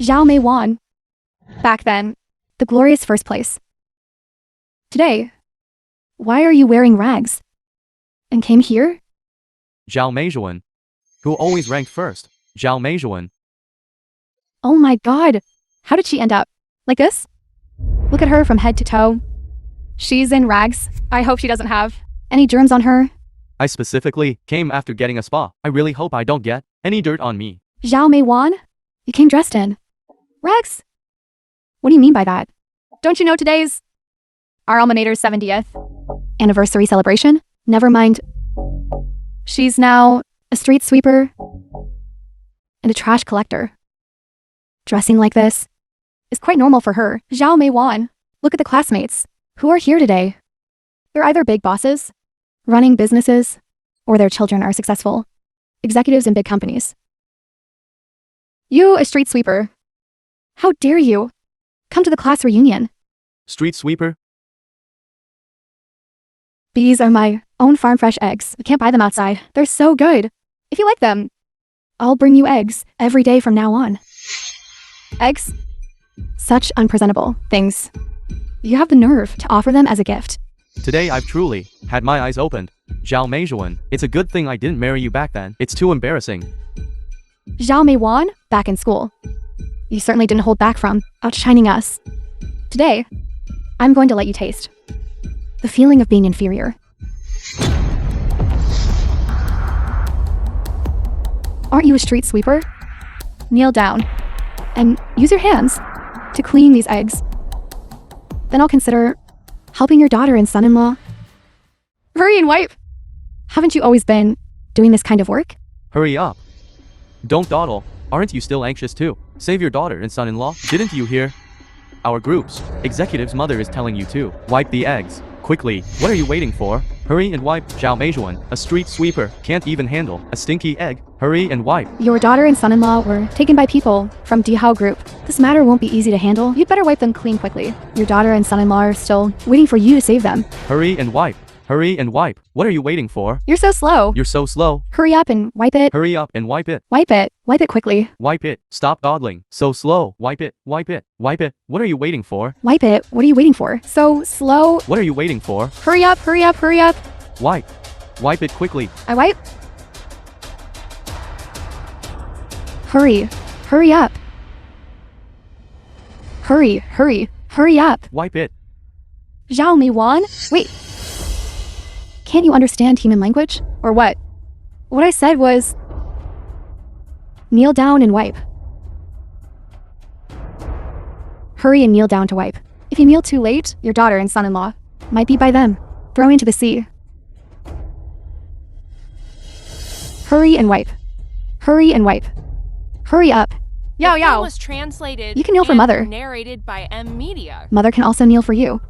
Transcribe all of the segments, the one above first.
Zhao Mei Wan. Back then, the glorious first place. Today, why are you wearing rags? And came here? Zhao Meijuan. Who always ranked first. Zhao Meijuan. Oh my god. How did she end up like this? Look at her from head to toe. She's in rags. I hope she doesn't have any germs on her. I specifically came after getting a spa. I really hope I don't get any dirt on me. Zhao Mei Wan? You came dressed in rags? What do you mean by that? Don't you know today's our alma mater's 70th anniversary celebration? Never mind. She's now a street sweeper and a trash collector. Dressing like this is quite normal for her. Zhao Mei Wan, look at the classmates who are here today. They're either big bosses, running businesses, or their children are successful executives in big companies. You, a street sweeper. How dare you come to the class reunion? Street sweeper? These are my own farm fresh eggs. I can't buy them outside. They're so good. If you like them, I'll bring you eggs every day from now on. Eggs? Such unpresentable things. You have the nerve to offer them as a gift. Today I've truly had my eyes opened. Zhao Meijuan, it's a good thing I didn't marry you back then. It's too embarrassing. Zhao Mei Wan, back in school. You certainly didn't hold back from outshining us. Today, I'm going to let you taste the feeling of being inferior. Aren't you a street sweeper? Kneel down and use your hands to clean these eggs. Then I'll consider helping your daughter and son-in-law. Hurry and wipe! Haven't you always been doing this kind of work? Hurry up. Don't dawdle. Aren't you still anxious too? Save your daughter and son-in-law. Didn't you hear? Our group's executive's mother is telling you to wipe the eggs. Quickly, what are you waiting for? Hurry and wipe. Zhao Meijuan, a street sweeper, can't even handle a stinky egg. Hurry and wipe. Your daughter and son-in-law were taken by people from Dihao Group. This matter won't be easy to handle. You'd better wipe them clean quickly. Your daughter and son-in-law are still waiting for you to save them. Hurry and wipe. Hurry and wipe. What are you waiting for? You're so slow. You're so slow. Hurry up and wipe it. Hurry up and wipe it. Wipe it. Wipe it quickly. Wipe it. Stop dawdling. So slow. Wipe it. Wipe it. Wipe it. What are you waiting for? Wipe it. What are you waiting for? So slow. What are you waiting for? Hurry up, hurry up, hurry up. Wipe. Wipe it quickly. I wipe. Hurry. Hurry up. Hurry, hurry, hurry up. Wipe it. Zhao Mei Wan? Wait. Can't you understand human language? Or what? What I said was kneel down and wipe. Hurry and kneel down to wipe. If you kneel too late, your daughter and son-in-law might be by them thrown into the sea. Hurry and wipe. Hurry and wipe. Hurry up. Yao Yao. Was translated. You can kneel for Mother. Narrated by M Media. Mother can also kneel for you.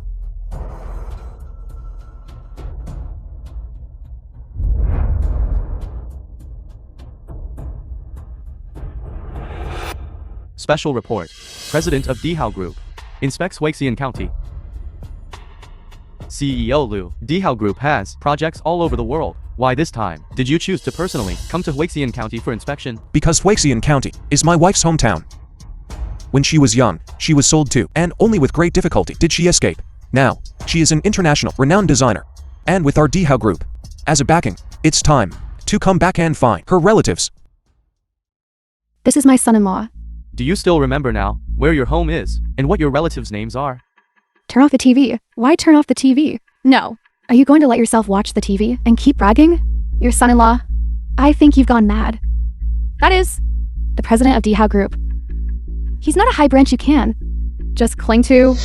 Special report. President of Dihao Group inspects Huixian County. CEO Liu, Dihao Group has projects all over the world. Why this time did you choose to personally come to Huixian County for inspection? Because Huixian County is my wife's hometown. When she was young, she was sold to, and only with great difficulty did she escape. Now, she is an international, renowned designer. And with our Dihao Group as a backing, it's time to come back and find her relatives. This is my son-in-law. Do you still remember now where your home is and what your relatives' names are? Turn off the TV. Why turn off the TV? No. Are you going to let yourself watch the TV and keep bragging? Your son-in-law, I think you've gone mad. That is, the president of Dihao Group. He's not a high branch you can just cling to.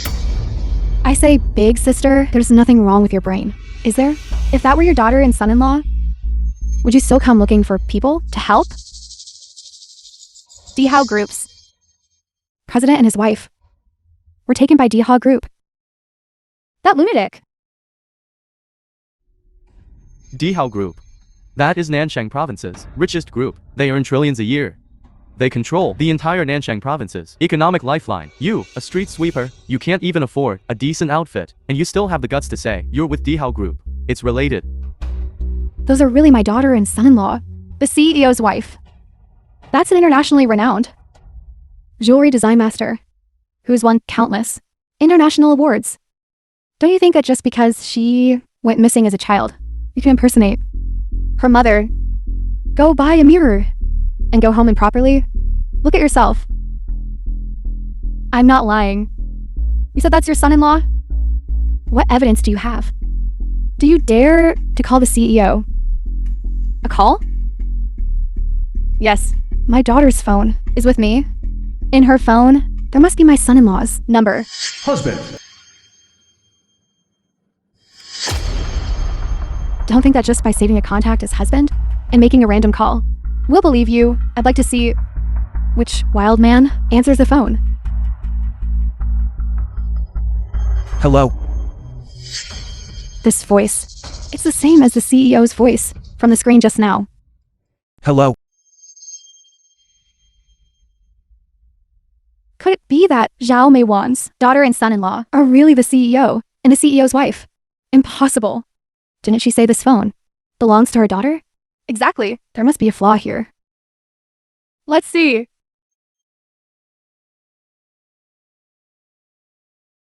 I say, big sister, there's nothing wrong with your brain, is there? If that were your daughter and son-in-law, would you still come looking for people to help? Dihao Group's president and his wife were taken by Dihao Group. That lunatic. Dihao Group. That is Nanshang Province's richest group. They earn trillions a year. They control the entire Nanshang Province's economic lifeline. You, a street sweeper, you can't even afford a decent outfit, and you still have the guts to say you're with Dihao Group. It's related. Those are really my daughter and son-in-law, the CEO's wife. That's an internationally renowned jewelry design master, who's won countless international awards. Don't you think that just because she went missing as a child, you can impersonate her mother, go buy a mirror, and go home and properly look at yourself? I'm not lying. You said that's your son-in-law? What evidence do you have? Do you dare to call the CEO? A call? Yes, my daughter's phone is with me. In her phone, there must be my son-in-law's number. Husband. Don't think that just by saving a contact as husband and making a random call, we'll believe you. I'd like to see which wild man answers the phone. Hello? This voice, it's the same as the CEO's voice from the screen just now. Hello? Could it be that Zhao Meiwan's daughter and son-in-law are really the CEO and the CEO's wife? Impossible. Didn't she say this phone belongs to her daughter? Exactly. There must be a flaw here. Let's see.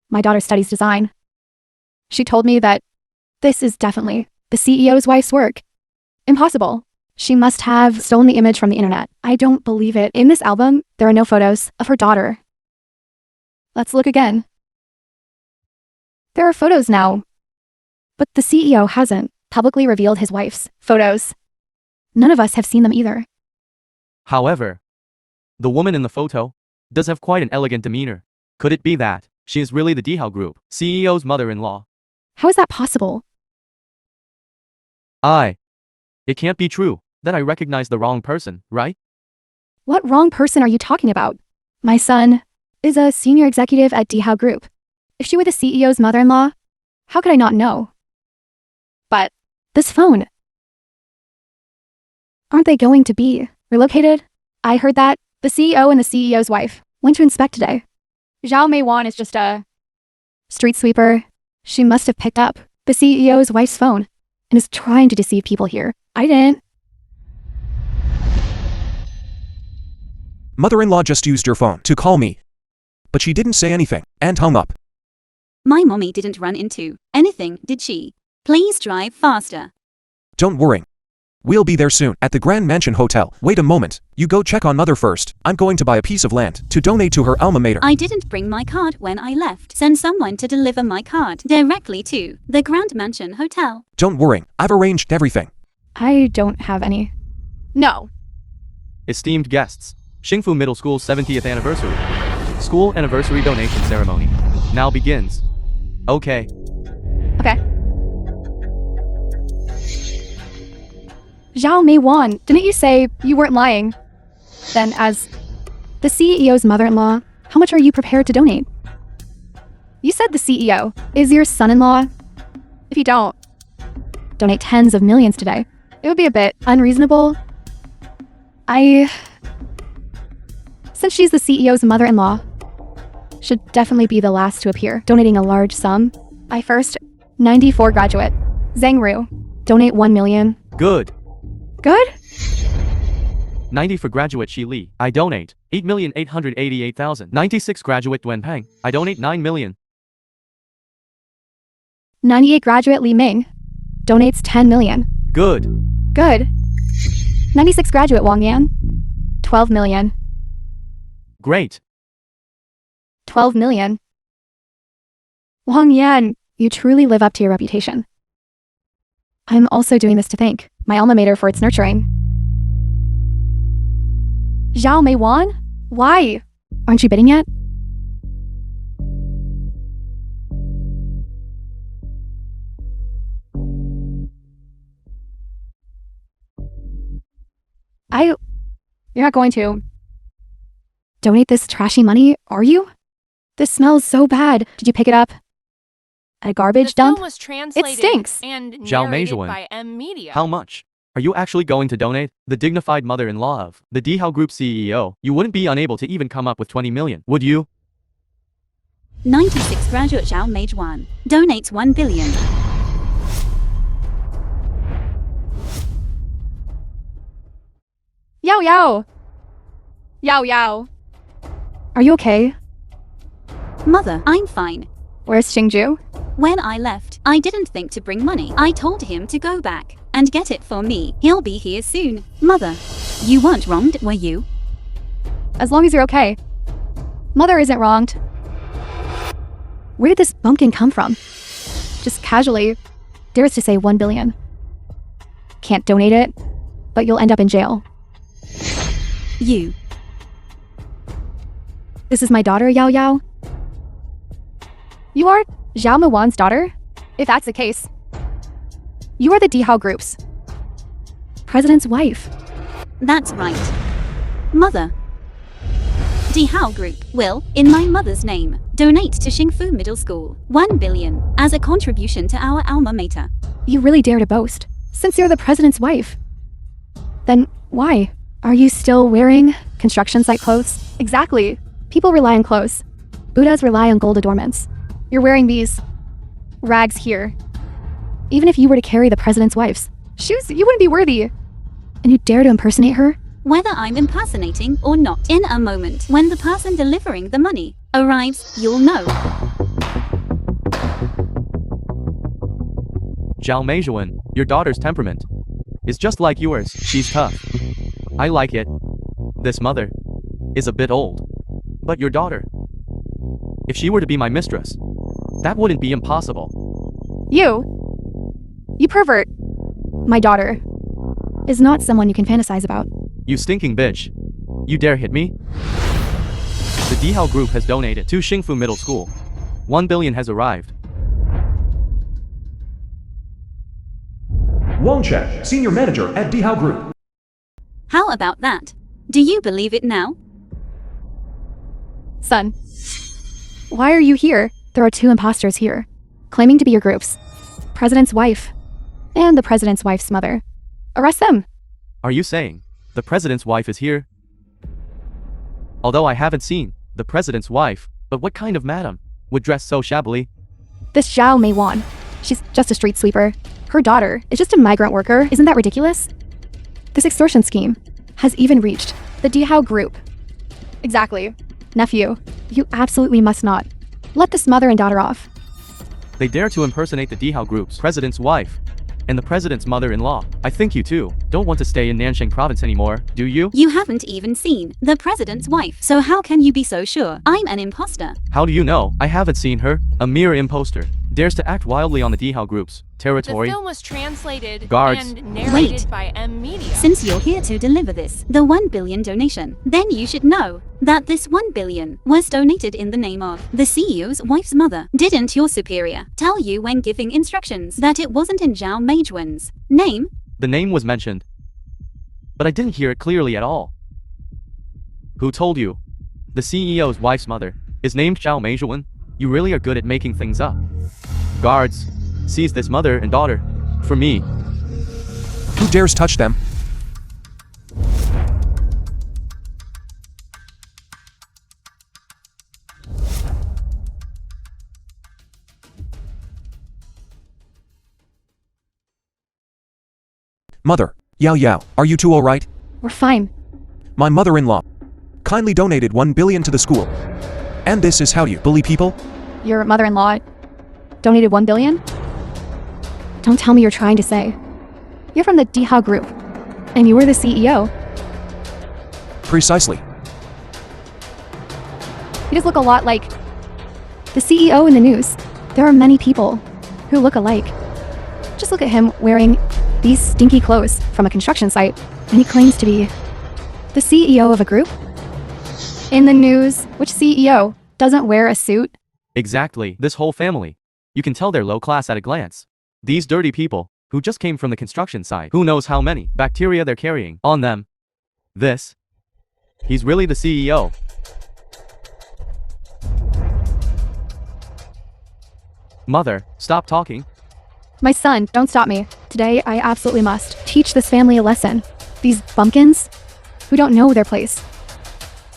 My daughter studies design. She told me that this is definitely the CEO's wife's work. Impossible. She must have stolen the image from the internet. I don't believe it. In this album, there are no photos of her daughter. Let's look again. There are photos now, but the CEO hasn't publicly revealed his wife's photos. None of us have seen them either. However, the woman in the photo does have quite an elegant demeanor. Could it be that she is really the Dihao Group CEO's mother-in-law? How is that possible? It can't be true that I recognize the wrong person, right? What wrong person are you talking about? My son is a senior executive at Dihao Group. If she were the CEO's mother-in-law, how could I not know? But this phone, aren't they going to be relocated? I heard that the CEO and the CEO's wife went to inspect today. Zhao Meiwan is just a street sweeper. She must have picked up the CEO's wife's phone and is trying to deceive people here. I didn't. Mother-in-law just used your phone to call me. But she didn't say anything and hung up. My mommy didn't run into anything, did she? Please drive faster. Don't worry. We'll be there soon at the Grand Mansion Hotel. Wait a moment. You go check on mother first. I'm going to buy a piece of land to donate to her alma mater. I didn't bring my card when I left. Send someone to deliver my card directly to the Grand Mansion Hotel. Don't worry. I've arranged everything. I don't have any. No. Esteemed guests, Xingfu Middle School's 70th anniversary. School anniversary donation ceremony now begins. Okay. Okay. Zhao Meiwan, didn't you say you weren't lying? Then as the CEO's mother-in-law, how much are you prepared to donate? You said the CEO is your son-in-law. If you don't donate tens of millions today, it would be a bit unreasonable. Since she's the CEO's mother-in-law, should definitely be the last to appear, donating a large sum. I first, 94 graduate, Zhang Ru, donate 1 million. Good. Good? 90 for graduate Shi Li. I donate 8,888,000. 96 graduate Duen Peng. I donate 9 million. 98 graduate Li Ming, donates 10 million. Good. Good. 96 graduate Wang Yan, 12 million. Great. 12 million. Wang Yan, you truly live up to your reputation. I'm also doing this to thank my alma mater for its nurturing. Zhao Meiwan? Why? Aren't you bidding yet? You're not going to donate this trashy money, are you? This smells so bad. Did you pick it up at a garbage The film dump? was translated stinks. and Zhao narrated Meijuan. by M Media. How much? Are you actually going to donate? The dignified mother-in-law of the Dihao Group CEO. You wouldn't be unable to even come up with 20 million, would you? 96 graduate Zhao Meijuan donates 1 billion. Yao Yao! Yao Yao! Are you okay? Mother, I'm fine. Where's Xingju? When I left, I didn't think to bring money. I told him to go back and get it for me. He'll be here soon. Mother, you weren't wronged, were you? As long as you're okay. Mother isn't wronged. Where did this bumpkin come from? Just casually dares to say 1 billion. Can't donate it, but you'll end up in jail. You. This is my daughter, Yao Yao. You are Zhao Muwan's daughter? If that's the case, you are the Dihao Group's president's wife. That's right. Mother. Dihao Group will, in my mother's name, donate to Xingfu Middle School 1 billion as a contribution to our alma mater. You really dare to boast, since you're the president's wife. Then why? Are you still wearing construction site clothes? Exactly. People rely on clothes. Buddhas rely on gold adornments. You're wearing these rags here. Even if you were to carry the president's wife's shoes, you wouldn't be worthy. And you dare to impersonate her? Whether I'm impersonating or not, in a moment, when the person delivering the money arrives, you'll know. Zhao Meijuan, your daughter's temperament is just like yours. She's tough. I like it. This mother is a bit old. But your daughter, if she were to be my mistress, that wouldn't be impossible. You pervert. My daughter is not someone you can fantasize about. You stinking bitch. You dare hit me? The Dihao Group has donated to Xingfu Middle School. 1 billion has arrived. Wang Chen, Senior Manager at Dihao Group. How about that? Do you believe it now? Son, why are you here? There are 2 imposters here, claiming to be your group's president's wife and the president's wife's mother. Arrest them. Are you saying the president's wife is here? Although I haven't seen the president's wife, but what kind of madam would dress so shabbily? This Zhao Meiwan, she's just a street sweeper. Her daughter is just a migrant worker. Isn't that ridiculous? This extortion scheme has even reached the Dihao Group. Exactly. Nephew, you absolutely must not let this mother and daughter off. They dare to impersonate the Dihao Group's president's wife and the president's mother-in-law. I think you too don't want to stay in Nanxing province anymore, do you? You haven't even seen the president's wife, so how can you be so sure I'm an imposter? How do you know? I haven't seen her. A mere imposter dares to act wildly on the Dihao Group's territory. The film was translated Guards. and narrated Wait. by M Media. Since you're here to deliver the 1 billion donation, then you should know that this 1 billion was donated in the name of the CEO's wife's mother. Didn't your superior tell you when giving instructions that it wasn't in Zhao Meijuan's name? The name was mentioned, but I didn't hear it clearly at all. Who told you? The CEO's wife's mother is named Zhao Meijuan? You really are good at making things up. Guards, seize this mother and daughter for me. Who dares touch them? Mother, Yao Yao, are you two alright? We're fine. My mother-in-law kindly donated 1 billion to the school. And this is how you bully people? Your mother-in-law donated 1 billion? Don't tell me you're trying to say you're from the Dihao Group, and you were the CEO. Precisely. You just look a lot like the CEO in the news. There are many people who look alike. Just look at him wearing these stinky clothes from a construction site, and he claims to be the CEO of a group? In the news, which CEO doesn't wear a suit? Exactly, this whole family. You can tell they're low class at a glance. These dirty people, who just came from the construction site, who knows how many bacteria they're carrying on them. He's really the CEO. Mother, stop talking. My son, don't stop me. Today, I absolutely must teach this family a lesson. These bumpkins, who don't know their place.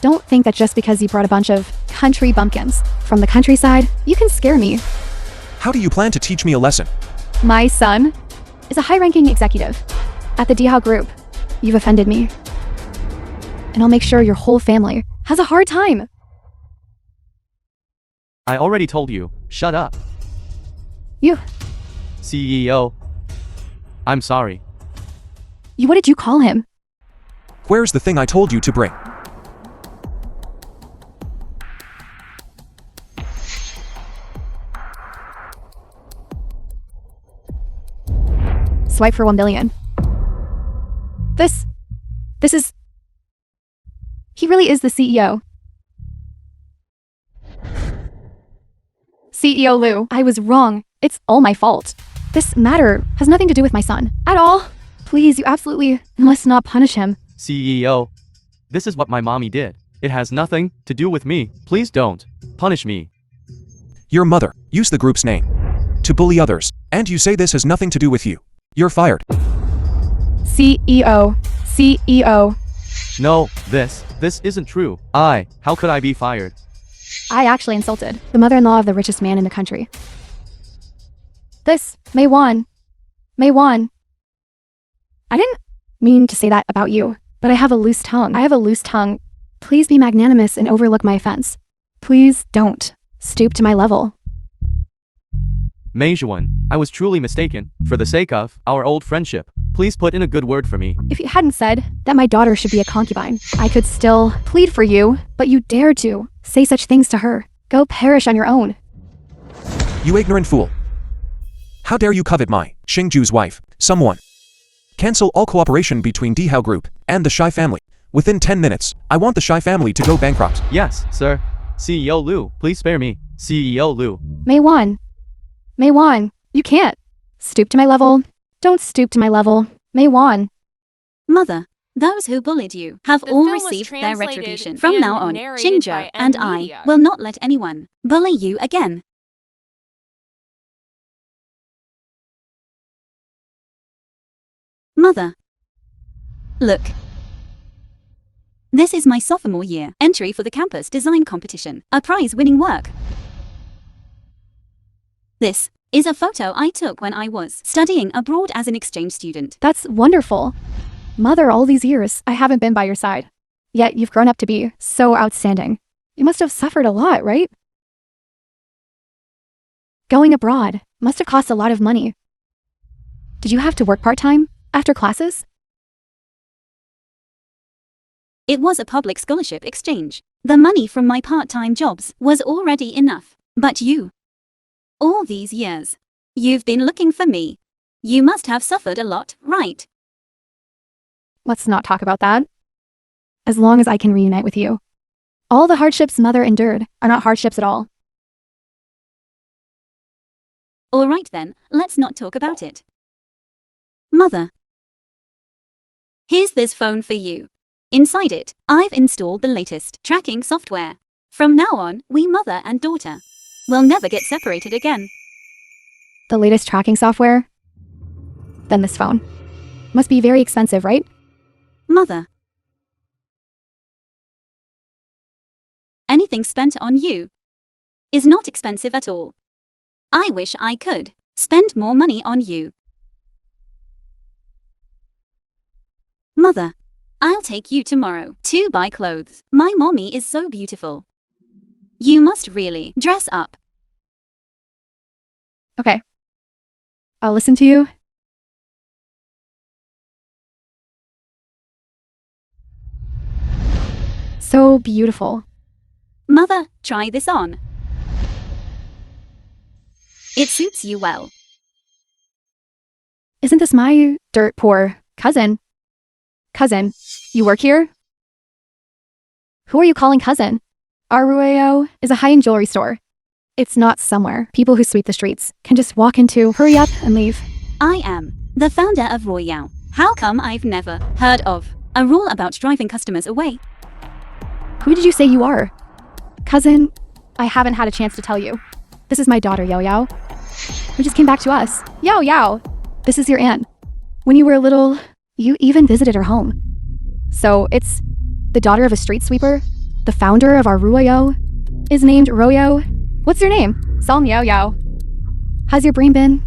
Don't think that just because you brought a bunch of country bumpkins from the countryside, you can scare me. How do you plan to teach me a lesson? My son is a high-ranking executive at the Dihao Group. You've offended me. And I'll make sure your whole family has a hard time. I already told you. Shut up. You, CEO. I'm sorry. what did you call him? Where's the thing I told you to bring? Swipe for 1 billion. This is... He really is the CEO. CEO Lou, I was wrong. It's all my fault. This matter has nothing to do with my son. At all. Please, you absolutely must not punish him. CEO. This is what my mommy did. It has nothing to do with me. Please don't punish me. Your mother used the group's name to bully others, and you say this has nothing to do with you. You're fired. CEO. CEO. No, this isn't true. How could I be fired? I actually insulted the mother-in-law of the richest man in the country. This, May Wan. I didn't mean to say that about you, but I have a loose tongue. Please be magnanimous and overlook my offense. Please don't stoop to my level. Mei Zhuan, I was truly mistaken. For the sake of our old friendship, please put in a good word for me. If you hadn't said that my daughter should be a concubine, I could still plead for you, but you dared to say such things to her. Go perish on your own. You ignorant fool. How dare you covet my Xingju's wife? Someone. Cancel all cooperation between Dihao Group and the Shai family. Within 10 minutes, I want the Shai family to go bankrupt. Yes, sir. CEO Liu, please spare me. CEO Liu. May Wan, you can't. Stoop to my level. Don't stoop to my level. May Wan. Mother, those who bullied you have The all film was received their translated retribution. From and now on, narrated Xingzhou by and M I Media. will not let anyone bully you again. Mother. Look. This is my sophomore year entry for the campus design competition, a prize-winning work. This is a photo I took when I was studying abroad as an exchange student. That's wonderful. Mother, all these years, I haven't been by your side. Yet you've grown up to be so outstanding. You must have suffered a lot, right? Going abroad must have cost a lot of money. Did you have to work part-time after classes? It was a public scholarship exchange. The money from my part-time jobs was already enough. But you, all these years, you've been looking for me. You must have suffered a lot, right? Let's not talk about that. As long as I can reunite with you. All the hardships Mother endured are not hardships at all. All right then, let's not talk about it. Mother. Here's this phone for you. Inside it, I've installed the latest tracking software. From now on, we mother and daughter will never get separated again. The latest tracking software? Then this phone. Must be very expensive, right? Mother. Anything spent on you is not expensive at all. I wish I could spend more money on you. Mother, I'll take you tomorrow to buy clothes. My mommy is so beautiful. You must really dress up. Okay. I'll listen to you. So beautiful. Mother, try this on. It suits you well. Isn't this my dirt poor cousin? Cousin, you work here? Who are you calling cousin? Our Rueo is a high-end jewelry store. It's not somewhere people who sweep the streets can just walk into, hurry up and leave. I am the founder of Royale. How come I've never heard of a rule about driving customers away? Who did you say you are? Cousin, I haven't had a chance to tell you. This is my daughter, Yao Yao, who just came back to us. Yao Yao, this is your aunt. When you were little, you even visited her home. So it's the daughter of a street sweeper. The founder of our Ruoyo is named Royo. What's your name? Salm Yao Yao. Has your brain been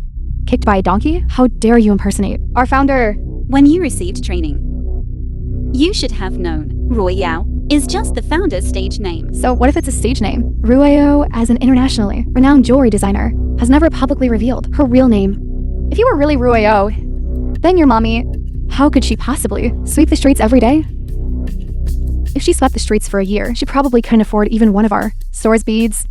kicked by a donkey? How dare you impersonate our founder? When you received training, you should have known Royale is just the founder's stage name. So what if it's a stage name? Rueo, as an internationally renowned jewelry designer, has never publicly revealed her real name. If you were really Rueo, then your mommy, how could she possibly sweep the streets every day? If she swept the streets for a year, she probably couldn't afford even one of our store's beads.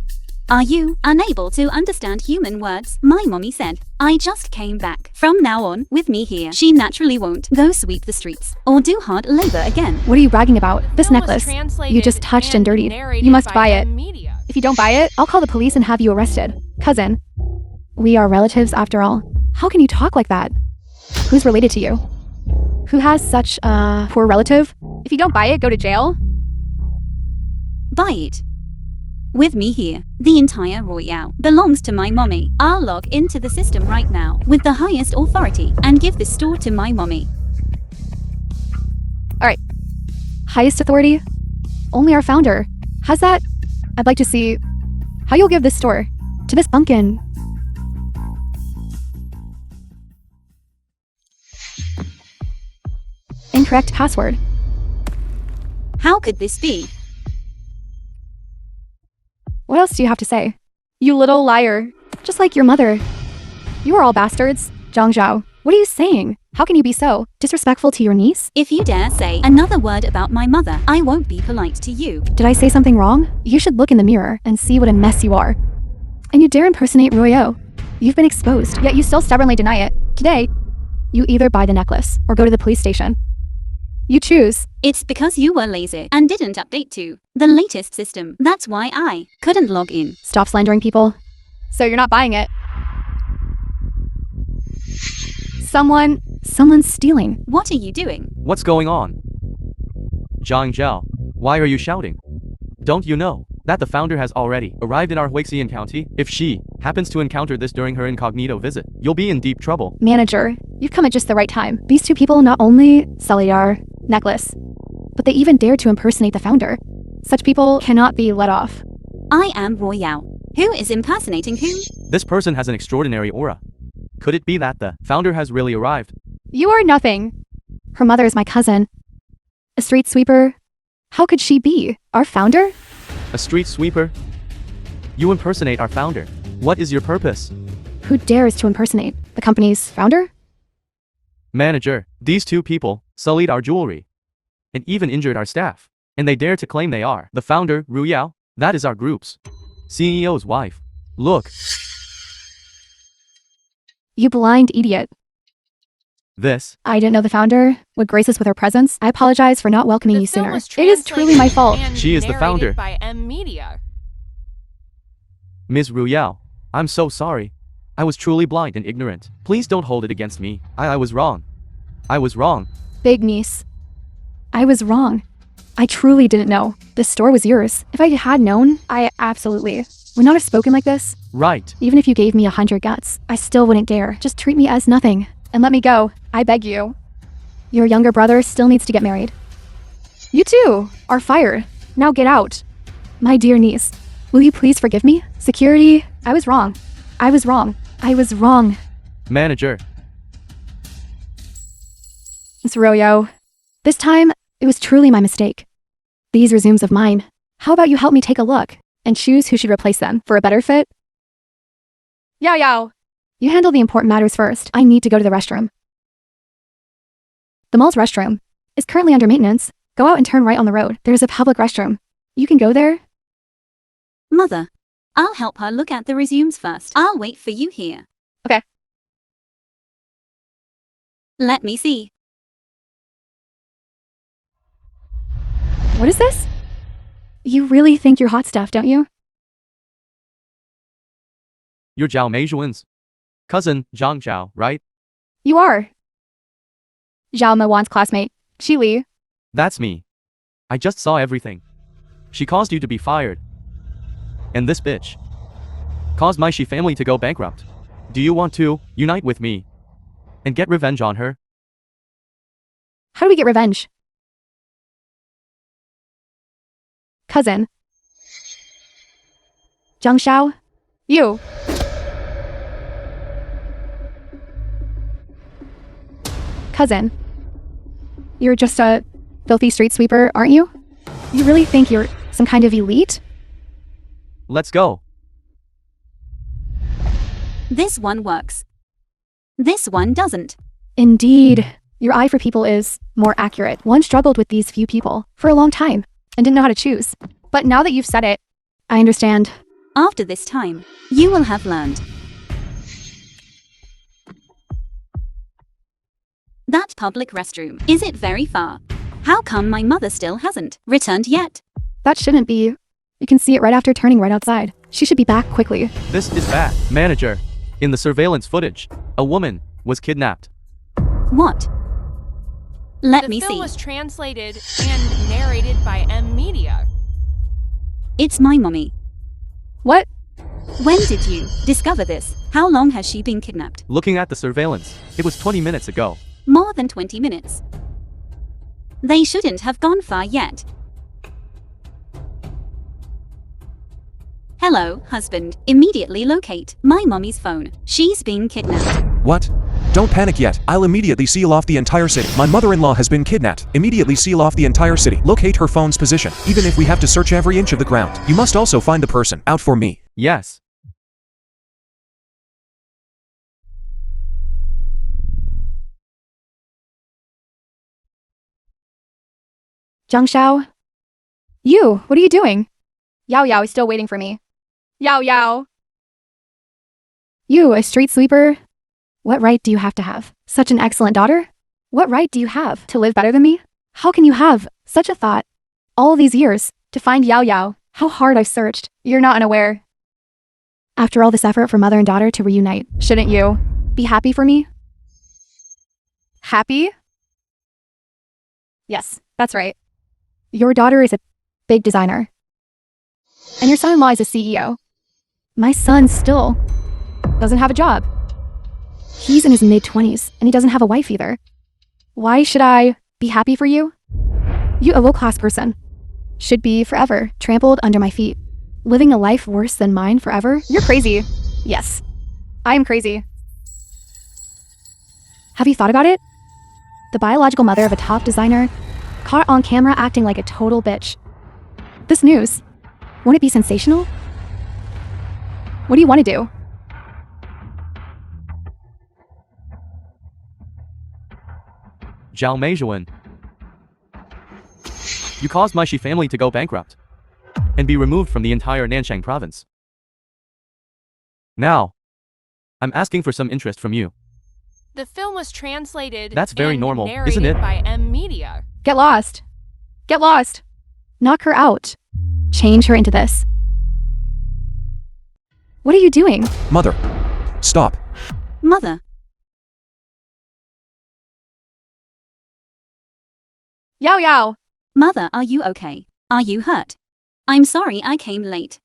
Are you unable to understand human words? My mommy said, I just came back. From now on, with me here, she naturally won't go sweep the streets or do hard labor again. What are you bragging about? This Film was necklace translated you just touched and dirtied. narrated You must by buy it. Media. If you don't buy it, I'll call the police and have you arrested. Cousin, we are relatives after all. How can you talk like that? Who's related to you? Who has such a poor relative? If you don't buy it, go to jail. Buy it. With me here, the entire Royale belongs to my mommy. I'll log into the system right now with the highest authority and give this store to my mommy. Alright. Highest authority? Only our founder has that. I'd like to see how you'll give this store to this pumpkin. Incorrect password. How could this be? What else do you have to say? You little liar. Just like your mother. You are all bastards. Zhang Zhao, what are you saying? How can you be so disrespectful to your niece? If you dare say another word about my mother, I won't be polite to you. Did I say something wrong? You should look in the mirror and see what a mess you are. And you dare impersonate Royo. You've been exposed, yet you still stubbornly deny it. Today, you either buy the necklace or go to the police station. You choose. It's because you were lazy and didn't update to the latest system. That's why I couldn't log in. Stop slandering people. So you're not buying it. Someone's stealing. What are you doing? What's going on? Zhang Zhao, why are you shouting? Don't you know that the founder has already arrived in our Huixian County? If she happens to encounter this during her incognito visit, you'll be in deep trouble. Manager, you've come at just the right time. These two people not only sullied our necklace, but they even dared to impersonate the founder. Such people cannot be let off. I am Royale. Who is impersonating who? This person has an extraordinary aura. Could it be that the founder has really arrived? You are nothing. Her mother is my cousin. A street sweeper. How could she be our founder? A street sweeper? You impersonate our founder. What is your purpose? Who dares to impersonate the company's founder? Manager, these two people sullied our jewelry and even injured our staff. And they dare to claim they are the founder, Ru Yao. That is our group's CEO's wife. Look. You blind idiot. This. I didn't know the founder would grace us with her presence. I apologize for not welcoming The you film sooner. was It is truly my fault. translated and She is the narrated founder. by Media. Ms. Ru Yao, I'm so sorry. I was truly blind and ignorant. Please don't hold it against me. I was wrong. I was wrong. Big niece. I was wrong. I truly didn't know this store was yours. If I had known, I absolutely would not have spoken like this. Right. Even if you gave me 100 guts, I still wouldn't dare. Just treat me as nothing and let me go. I beg you. Your younger brother still needs to get married. You too are fired. Now get out. My dear niece, will you please forgive me? Security, I was wrong. I was wrong. I was wrong. Manager. Miss Royo, this time, it was truly my mistake. These resumes of mine. How about you help me take a look and choose who should replace them for a better fit? Yao Yao. You handle the important matters first. I need to go to the restroom. The mall's restroom is currently under maintenance. Go out and turn right on the road. There's a public restroom. You can go there. Mother, I'll help her look at the resumes first. I'll wait for you here. Okay. Let me see. What is this? You really think you're hot stuff, don't you? You're Zhao Meizhuan's cousin, Zhang Zhao, right? You are. Zhao Mewan's classmate, Xi Li. That's me. I just saw everything. She caused you to be fired. And this bitch caused my Shi family to go bankrupt. Do you want to unite with me and get revenge on her? How do we get revenge? Cousin. Zhang Shao? You. Cousin. You're just a filthy street sweeper, aren't you? You really think you're some kind of elite? Let's go. This one works. This one doesn't. Indeed. Your eye for people is more accurate. One struggled with these few people for a long time and didn't know how to choose. But now that you've said it, I understand. After this time, you will have learned. That public restroom, is it very far? How come my mother still hasn't returned yet? That shouldn't be. You can see it right after turning right outside. She should be back quickly. This is bad. Manager. In the surveillance footage, a woman was kidnapped. What? Let The me film see. was translated and narrated by M Media. It's my mommy. What? When did you discover this? How long has she been kidnapped? Looking at the surveillance, it was 20 minutes ago. More than 20 minutes. They shouldn't have gone far yet. Hello, husband. Immediately locate my mommy's phone. She's been kidnapped. What? Don't panic yet. I'll immediately seal off the entire city. My mother-in-law has been kidnapped. Immediately seal off the entire city. Locate her phone's position, even if we have to search every inch of the ground. You must also find the person. Out for me. Yes. Zhang Xiao? You, what are you doing? Yao Yao is still waiting for me. Yao Yao. You, a street sweeper? What right do you have to have such an excellent daughter? What right do you have to live better than me? How can you have such a thought? All these years to find Yao Yao, how hard I've searched. You're not unaware. After all this effort for mother and daughter to reunite, shouldn't you be happy for me? Happy? Yes, that's right. Your daughter is a big designer. And your son-in-law is a CEO. My son still doesn't have a job. He's in his mid-20s, and he doesn't have a wife either. Why should I be happy for you? You, a low-class person, should be forever trampled under my feet. Living a life worse than mine forever? You're crazy. Yes, I am crazy. Have you thought about it? The biological mother of a top designer, caught on camera acting like a total bitch. This news, won't it be sensational? What do you want to do? Zhao Meijuan. You caused my Shi family to go bankrupt and be removed from the entire Nanshang province. Now, I'm asking for some interest from you. The film was translated That's very and normal, narrated isn't it? by M Media. Get lost. Get lost. Knock her out. Change her into this. What are you doing? Mother. Stop. Mother. Yao Yao. Mother, are you okay? Are you hurt? I'm sorry I came late.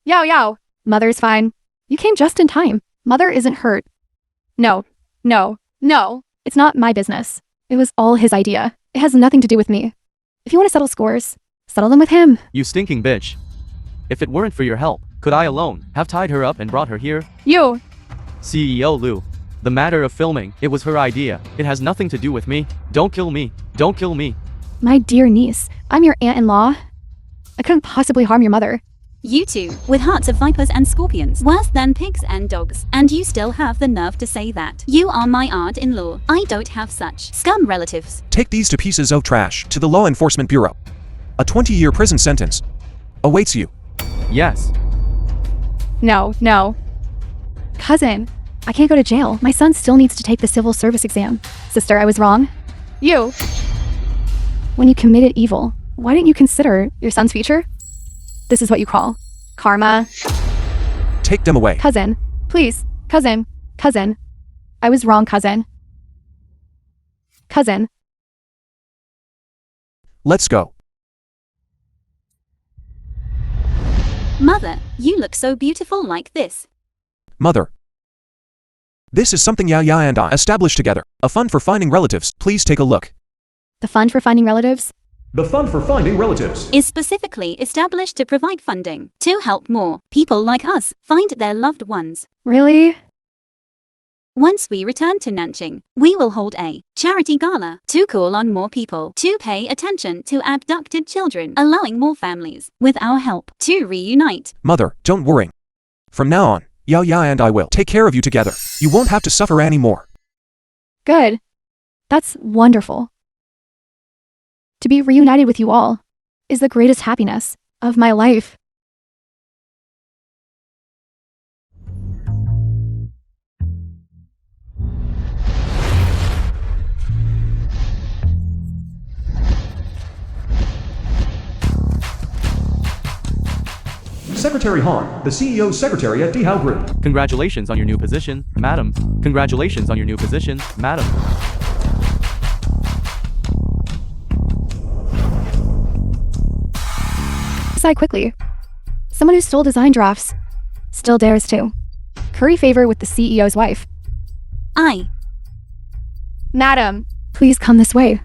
Yao Yao. Mother's fine. You came just in time. Mother isn't hurt. No. It's not my business. It was all his idea. It has nothing to do with me. If you want to settle scores, settle them with him. You stinking bitch. If it weren't for your help, could I alone have tied her up and brought her here? You. CEO Liu. The matter of filming, it was her idea. It has nothing to do with me. Don't kill me. Don't kill me. My dear niece, I'm your aunt-in-law. I couldn't possibly harm your mother. You two, with hearts of vipers and scorpions, worse than pigs and dogs, and you still have the nerve to say that. You are my aunt-in-law. I don't have such scum relatives. Take these two pieces of trash to the Law Enforcement Bureau. A 20-year prison sentence awaits you. Yes. No. Cousin, I can't go to jail. My son still needs to take the civil service exam. Sister, I was wrong. You. When you committed evil, why didn't you consider your son's future? This is what you call karma. Take them away. Cousin, please. Cousin. I was wrong, cousin. Cousin. Let's go. Mother, you look so beautiful like this. Mother. This is something Yao Ya and I established together. A fund for finding relatives. Please take a look. The fund for finding relatives? The fund for finding relatives. Is specifically established to provide funding to help more people like us find their loved ones. Really? Once we return to Nanjing, we will hold a charity gala to call on more people to pay attention to abducted children, allowing more families, with our help, to reunite. Mother, don't worry. From now on, Yao Yao and I will take care of you together. You won't have to suffer anymore. Good. That's wonderful. To be reunited with you all is the greatest happiness of my life. Secretary Han, the CEO's secretary at Dihao Group. Congratulations on your new position, madam. Congratulations on your new position, madam. Decide quickly. Someone who stole design drafts still dares to curry favor with the CEO's wife. Madam, please come this way.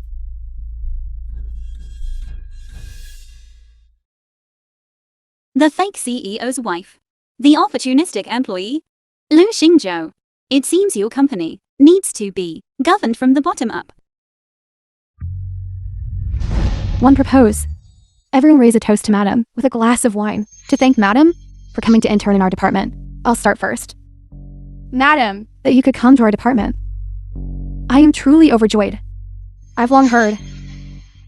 The fake CEO's wife. The opportunistic employee. Lu Xingzhou. It seems your company needs to be governed from the bottom up. One propose. Everyone raise a toast to Madam with a glass of wine to thank Madam for coming to intern in our department. I'll start first. Madam, that you could come to our department. I am truly overjoyed. I've long heard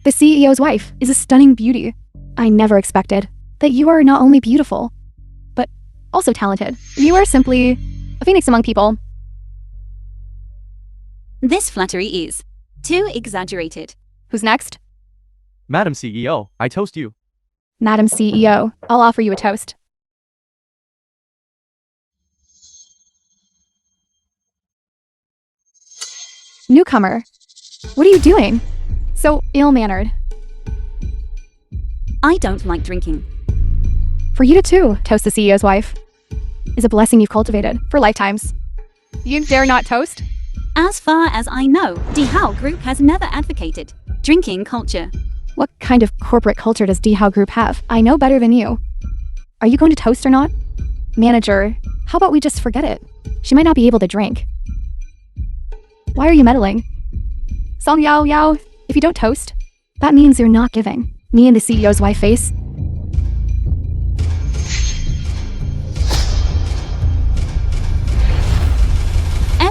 the CEO's wife is a stunning beauty. I never expected that you are not only beautiful, but also talented. You are simply a phoenix among people. This flattery is too exaggerated. Who's next? Madam CEO, I toast you. Madam CEO, I'll offer you a toast. Newcomer, what are you doing? So ill-mannered. I don't like drinking. For you to too, toast the CEO's wife, is a blessing you've cultivated for lifetimes. You dare not toast? As far as I know, Dihao Group has never advocated drinking culture. What kind of corporate culture does Dihao Group have? I know better than you. Are you going to toast or not? Manager, how about we just forget it? She might not be able to drink. Why are you meddling? Song Yao Yao, if you don't toast, that means you're not giving me and the CEO's wife face.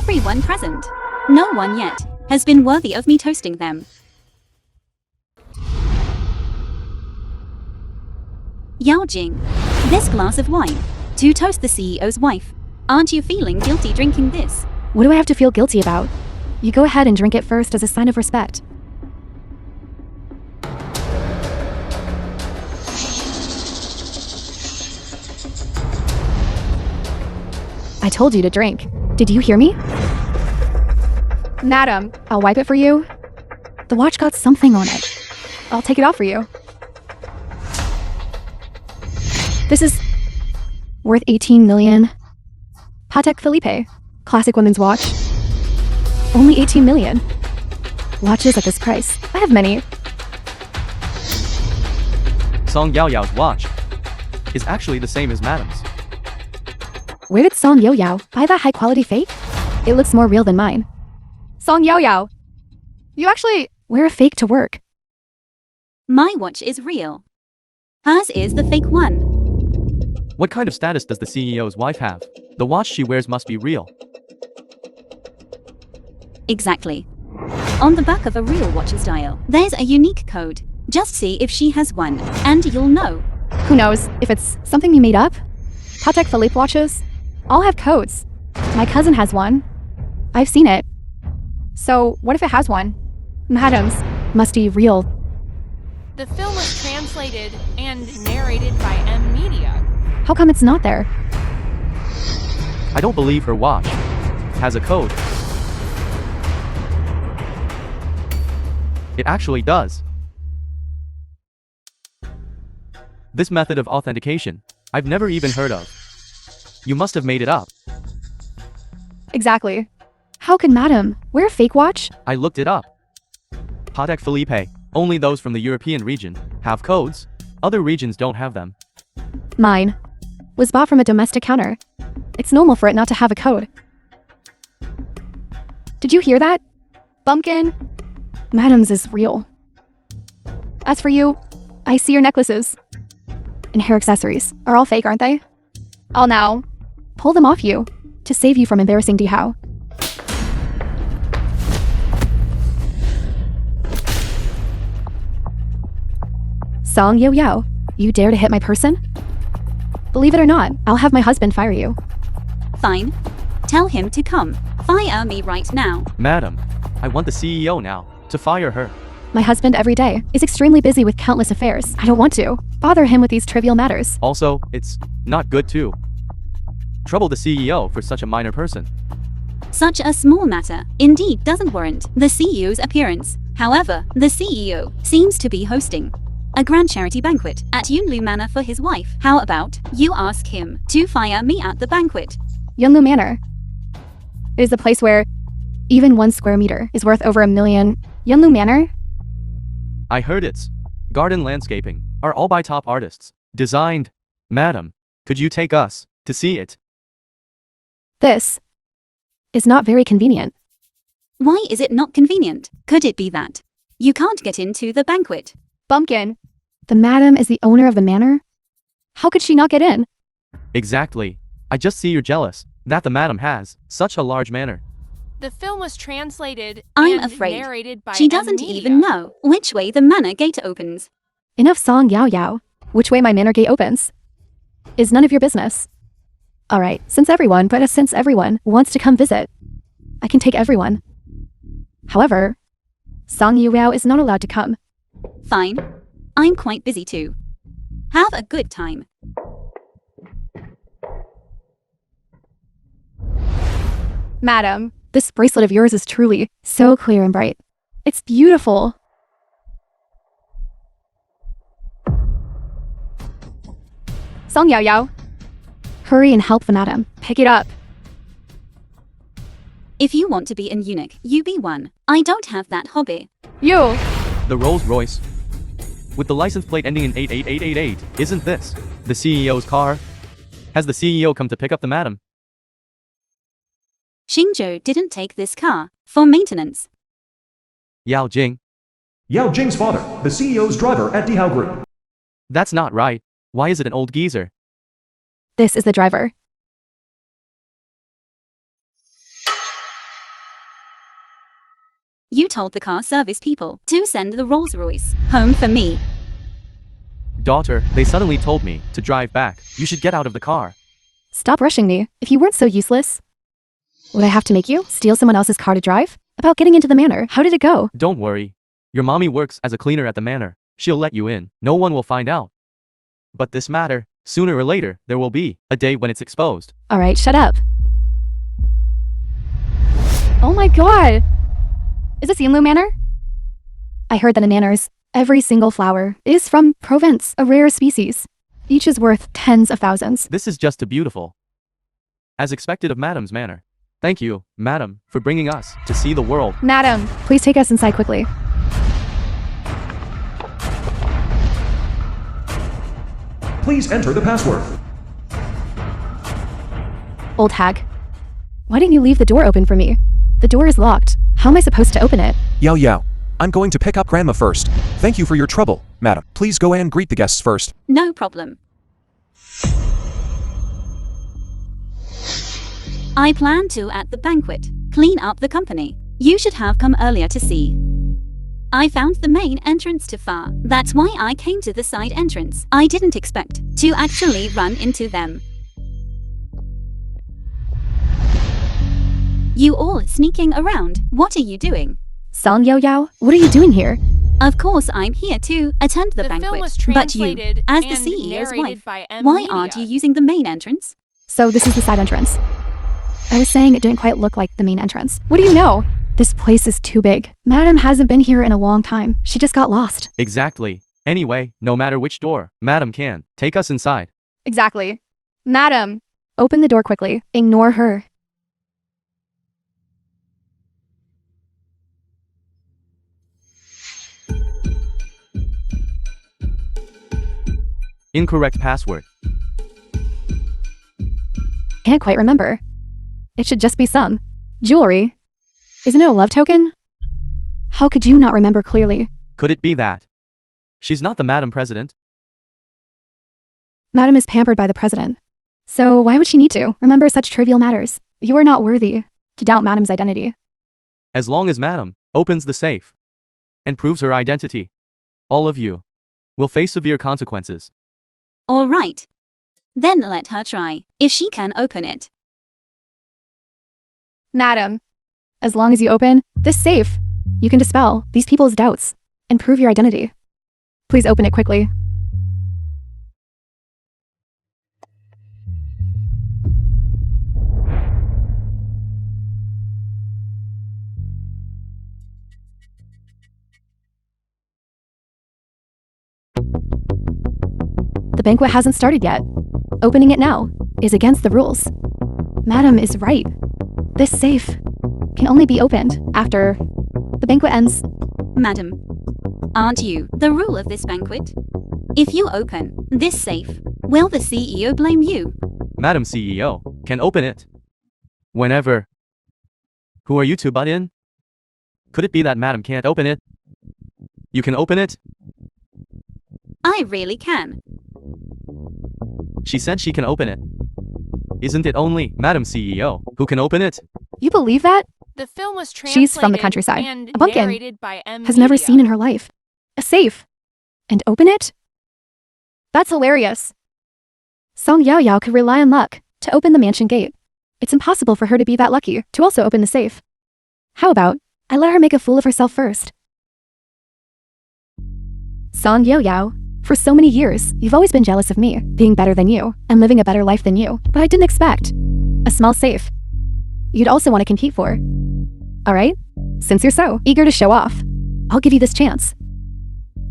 Everyone present, no one yet, has been worthy of me toasting them. Yao Jing, this glass of wine, to toast the CEO's wife. Aren't you feeling guilty drinking this? What do I have to feel guilty about? You go ahead and drink it first as a sign of respect. I told you to drink. Did you hear me? Madam, I'll wipe it for you. The watch got something on it. I'll take it off for you. This is worth 18 million. Patek Philippe, classic women's watch. Only 18 million. Watches at this price. I have many. Song Yao Yao's watch is actually the same as madam's. Where did Song Yao Yao buy that high-quality fake? It looks more real than mine. Song Yao Yao, you actually wear a fake to work. My watch is real. Hers is the fake one. What kind of status does the CEO's wife have? The watch she wears must be real. Exactly. On the back of a real watch's dial, there's a unique code. Just see if she has one, and you'll know. Who knows if it's something you made up? Patek Philippe watches all have codes. My cousin has one. I've seen it. So what if it has one? Madam's must be real. The film was translated and narrated by M Media. How come it's not there? I don't believe her watch has a code. It actually does. This method of authentication, I've never even heard of. You must have made it up. Exactly. How can Madam wear a fake watch? I looked it up. Patek Philippe, only those from the European region have codes. Other regions don't have them. Mine was bought from a domestic counter. It's normal for it not to have a code. Did you hear that? Bumpkin? Madam's is real. As for you, I see your necklaces and hair accessories are all fake, aren't they? I'll now pull them off you to save you from embarrassing Dihao. Song Yo Yo, you dare to hit my person? Believe it or not, I'll have my husband fire you. Fine. Tell him to come. Fire me right now. Madam, I want the CEO now to fire her. My husband every day is extremely busy with countless affairs. I don't want to bother him with these trivial matters. Also, it's not good to trouble the CEO for such a minor person. Such a small matter indeed doesn't warrant the CEO's appearance. However, the CEO seems to be hosting a grand charity banquet at Unknowingly Manor for his wife. How about you ask him to fire me at the banquet? Unknowingly Manor is a place where even 1 square meter is worth over $1 million. Unknowingly Manor? I heard it's garden landscaping are all by top artists. Designed. Madam, could you take us to see it? This is not very convenient. Why is it not convenient? Could it be that you can't get into the banquet? Bumpkin, the madam is the owner of the manor? How could she not get in? Exactly. I just see you're jealous that the madam has such a large manor. The film was translated I'm and afraid narrated by she doesn't media. even know which way the manor gate opens. Enough Song Yao Yao. Which way my manor gate opens is none of your business. Alright, since everyone wants to come visit, I can take everyone. However, Song Yu Yao is not allowed to come. Fine. I'm quite busy too. Have a good time. Madam, this bracelet of yours is truly so clear and bright. It's beautiful. Song Yao Yao, hurry and help the madam. Pick it up. If you want to be an eunuch, you be one. I don't have that hobby. You! The Rolls Royce with the license plate ending in 88888. Isn't this the CEO's car? Has the CEO come to pick up the madam? Xingzhou didn't take this car for maintenance. Yao Jing. Yao Jing's father, the CEO's driver at Dihao Group. That's not right. Why is it an old geezer? This is the driver. You told the car service people to send the Rolls Royce home for me. Daughter, they suddenly told me to drive back. You should get out of the car. Stop rushing me. If you weren't so useless, would I have to make you steal someone else's car to drive? About getting into the manor, how did it go? Don't worry. Your mommy works as a cleaner at the manor. She'll let you in. No one will find out. But this matter, sooner or later, there will be a day when it's exposed. Alright, shut up. Oh my god! Is this Yinlu Manor? I heard that in manors, every single flower is from Provence, a rare species. Each is worth tens of thousands. This is just too beautiful. As expected of Madam's manor. Thank you, Madam, for bringing us to see the world. Madam, please take us inside quickly. Please enter the password. Old hag. Why didn't you leave the door open for me? The door is locked. How am I supposed to open it? Yao Yao. I'm going to pick up Grandma first. Thank you for your trouble, madam. Please go and greet the guests first. No problem. I plan to, at the banquet, clean up the company. You should have come earlier to see. I found the main entrance too far. That's why I came to the side entrance. I didn't expect to actually run into them. You all sneaking around. What are you doing? Song Yao Yao, what are you doing here? Of course I'm here to attend the film banquet. was But you, translated as the and CEO's narrated wife, by why media. aren't you using the main entrance? So this is the side entrance. I was saying it didn't quite look like the main entrance. What do you know? This place is too big. Madam hasn't been here in a long time. She just got lost. Exactly. Anyway, no matter which door, Madam can take us inside. Exactly. Madam, open the door quickly. Ignore her. Incorrect password. Can't quite remember. It should just be some jewelry. Isn't it a love token? How could you not remember clearly? Could it be that? She's not the Madam President. Madam is pampered by the president. So why would she need to remember such trivial matters? You are not worthy to doubt Madam's identity. As long as Madam opens the safe and proves her identity, all of you will face severe consequences. All right. Then let her try, if she can open it. Madam, as long as you open this safe, you can dispel these people's doubts and prove your identity. Please open it quickly. The banquet hasn't started yet. Opening it now is against the rules. Madam is right. This safe can only be opened after the banquet ends. Madam, aren't you the rule of this banquet? If you open this safe, will the CEO blame you? Madam CEO can open it whenever. Who are you to butt in? Could it be that Madam can't open it? You can open it? I really can. She said she can open it. Isn't it only Madam CEO who can open it? You believe that? The film was translated She's from the countryside. and A bumpkin narrated by M. has never Media. seen in her life a safe. And open it? That's hilarious. Song Yao Yao could rely on luck to open the mansion gate. It's impossible for her to be that lucky to also open the safe. How about I let her make a fool of herself first? Song Yao Yao, for so many years, you've always been jealous of me, being better than you, and living a better life than you. But I didn't expect a small safe you'd also want to compete for. Alright? Since you're so eager to show off, I'll give you this chance.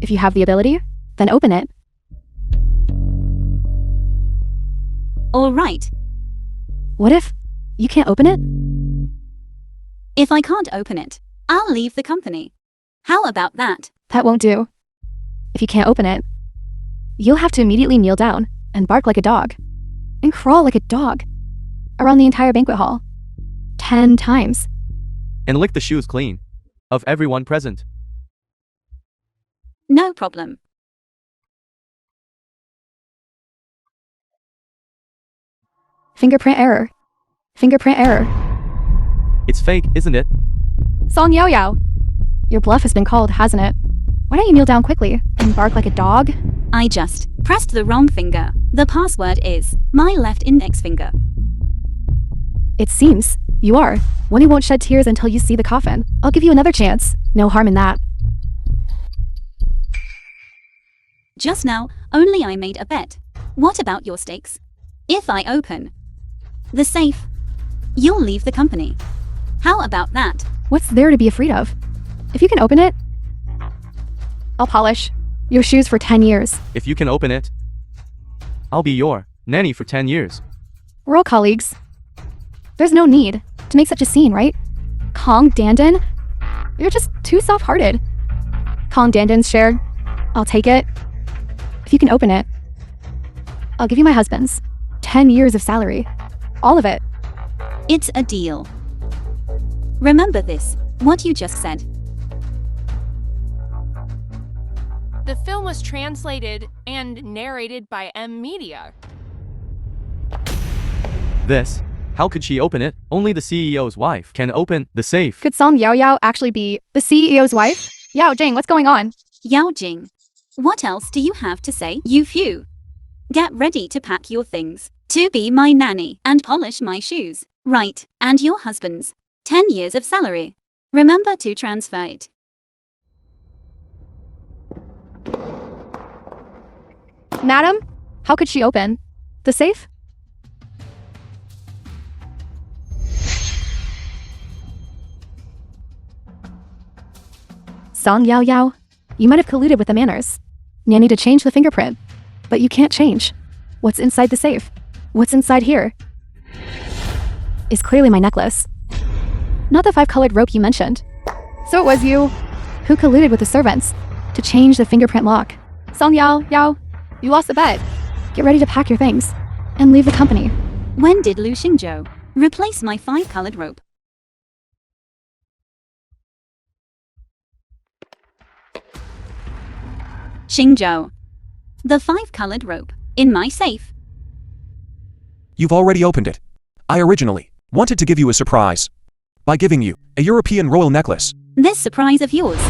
If you have the ability, then open it. All right. What if you can't open it? If I can't open it, I'll leave the company. How about that? That won't do. If you can't open it, you'll have to immediately kneel down and bark like a dog and crawl like a dog around the entire banquet hall 10 times. And lick the shoes clean of everyone present. No problem. Fingerprint error. Fingerprint error. It's fake, isn't it? Song Yao Yao. Your bluff has been called, hasn't it? Why don't you kneel down quickly and bark like a dog? I just pressed the wrong finger. The password is my left index finger. It seems you are. One who won't shed tears until you see the coffin. I'll give you another chance. No harm in that. Just now, only I made a bet. What about your stakes? If I open the safe, you'll leave the company. How about that? What's there to be afraid of? If you can open it, I'll polish your shoes for 10 years. If you can open it, I'll be your nanny for 10 years. We're all colleagues. There's no need to make such a scene, right? Kong Dandan? You're just too soft-hearted. Kong Dandan's share. I'll take it. If you can open it, I'll give you my husband's 10 years of salary. All of it. It's a deal. Remember this, what you just said. The film was translated and narrated by M. Media. This, how could she open it? Only the CEO's wife can open the safe. Could Song Yao Yao actually be the CEO's wife? Yao Jing, what's going on? Yao Jing, what else do you have to say, you few? Get ready to pack your things, to be my nanny, and polish my shoes. Right, and your husband's 10 years of salary. Remember to transfer it. Madam, how could she open the safe? Song Yao Yao, you might have colluded with the manners. Nanny to change the fingerprint, but you can't change what's inside the safe. What's inside here is clearly my necklace, not the 5-colored rope you mentioned. So it was you who colluded with the servants to change the fingerprint lock. Song Yao Yao, you lost the bet. Get ready to pack your things and leave the company. When did Lu Xingzhou replace my 5-colored rope? Xingzhou. The 5-colored rope. In my safe. You've already opened it. I originally wanted to give you a surprise by giving you a European royal necklace. This surprise of yours.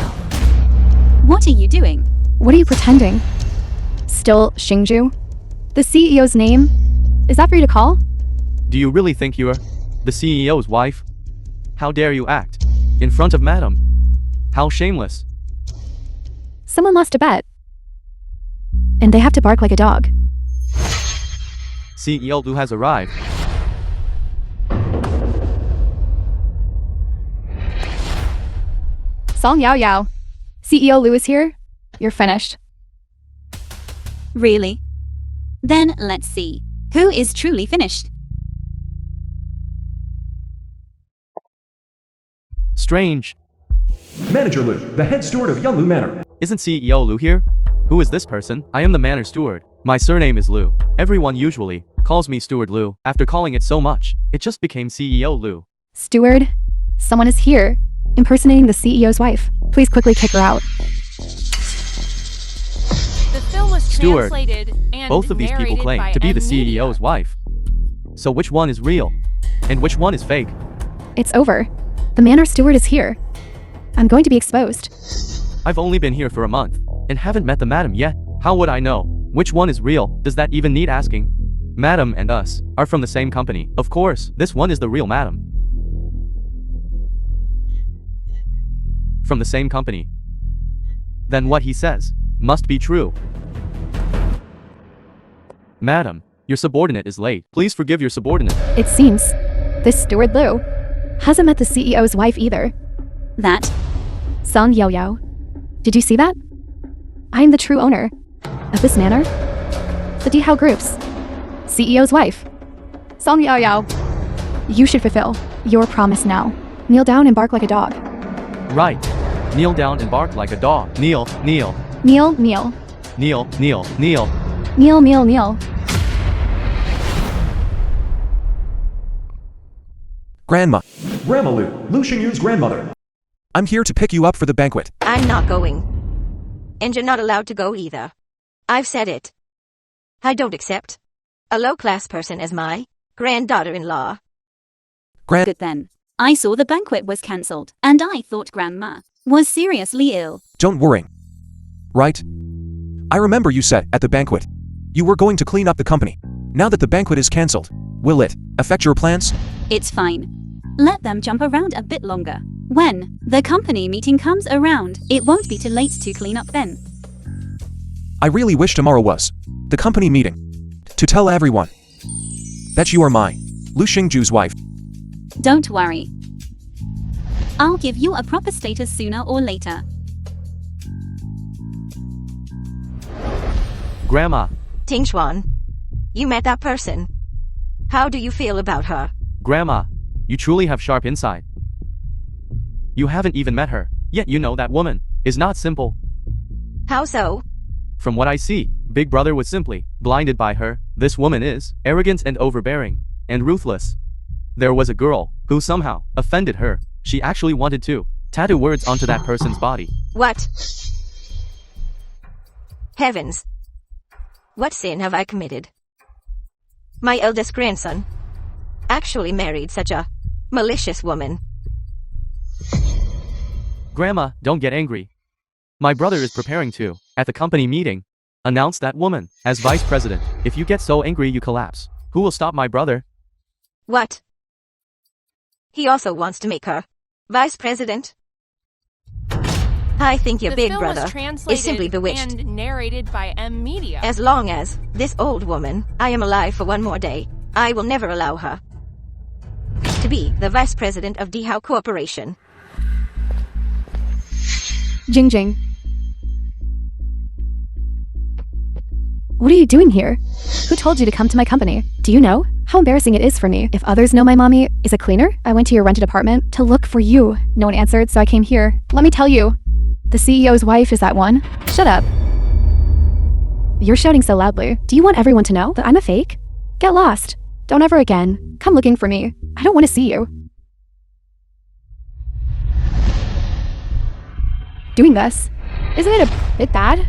What are you doing? What are you pretending? Still Xingzhou? The CEO's name? Is that for you to call? Do you really think you're the CEO's wife? How dare you act in front of Madam? How shameless. Someone lost a bet. And they have to bark like a dog. CEO Lu has arrived. Song Yao Yao. CEO Lu is here. You're finished. Really? Then let's see. Who is truly finished? Strange. Manager Lu, the head steward of Yunlu Manor. Isn't CEO Lu here? Who is this person? I am the manor steward. My surname is Lu. Everyone usually calls me Steward Lu. After calling it so much, it just became CEO Lu. Steward, someone is here, impersonating the CEO's wife. Please quickly kick her out. The film was Steward, translated and both of these people narrated claim by to be the M-Media. CEO's wife. So which one is real? And which one is fake? It's over. The manor steward is here. I'm going to be exposed. I've only been here for a month and haven't met the madam yet. How would I know which one is real? Does that even need asking? Madam and us are from the same company. Of course, this one is the real madam. From the same company. Then what he says must be true. Madam, your subordinate is late. Please forgive your subordinate. It seems this Steward Lu hasn't met the CEO's wife either. That. Song Yao Yao. Did you see that? I am the true owner of this manor. The Dihao Group's CEO's wife. Song Yao Yao. You should fulfill your promise now. Kneel down and bark like a dog. Right. Kneel down and bark like a dog. Kneel, kneel, Kneel, kneel. kneel, kneel, kneel. Kneel, kneel, kneel. Grandma. Grandma Lu, Lu Xingyu's grandmother. I'm here to pick you up for the banquet. I'm not going. And you're not allowed to go either. I've said it. I don't accept a low-class person as my granddaughter-in-law. Good then. I saw the banquet was cancelled, and I thought Grandma was seriously ill. Don't worry. Right? I remember you said at the banquet you were going to clean up the company. Now that the banquet is cancelled, will it affect your plans? It's fine. Let them jump around a bit longer. When the company meeting comes around, it won't be too late to clean up then. I really wish tomorrow was the company meeting to tell everyone that you are my Lu Xingju's wife. Don't worry. I'll give you a proper status sooner or later. Grandma, Tingshuan, you met that person. How do you feel about her? Grandma, you truly have sharp insight. You haven't even met her, yet you know that woman is not simple. How so? From what I see, Big Brother was simply blinded by her. This woman is arrogant and overbearing, and ruthless. There was a girl who somehow offended her. She actually wanted to tattoo words onto that person's body. What? Heavens. What sin have I committed? My eldest grandson actually married such a malicious woman. Grandma, don't get angry. My brother is preparing to, at the company meeting, announce that woman as vice president. If you get so angry you collapse, who will stop my brother? What? He also wants to make her vice president? I think your The big film brother was is translated simply bewitched. and narrated by M-Media. As long as this old woman, I am alive for one more day, I will never allow her to be the vice president of Dihao Corporation. Jing Jing. What are you doing here? Who told you to come to my company? Do you know how embarrassing it is for me if others know my mommy is a cleaner? I went to your rented apartment to look for you. No one answered, so I came here. Let me tell you, the CEO's wife is that one. Shut up. You're shouting so loudly. Do you want everyone to know that I'm a fake? Get lost. Don't ever again come looking for me. I don't want to see you. Doing this, isn't it a bit bad?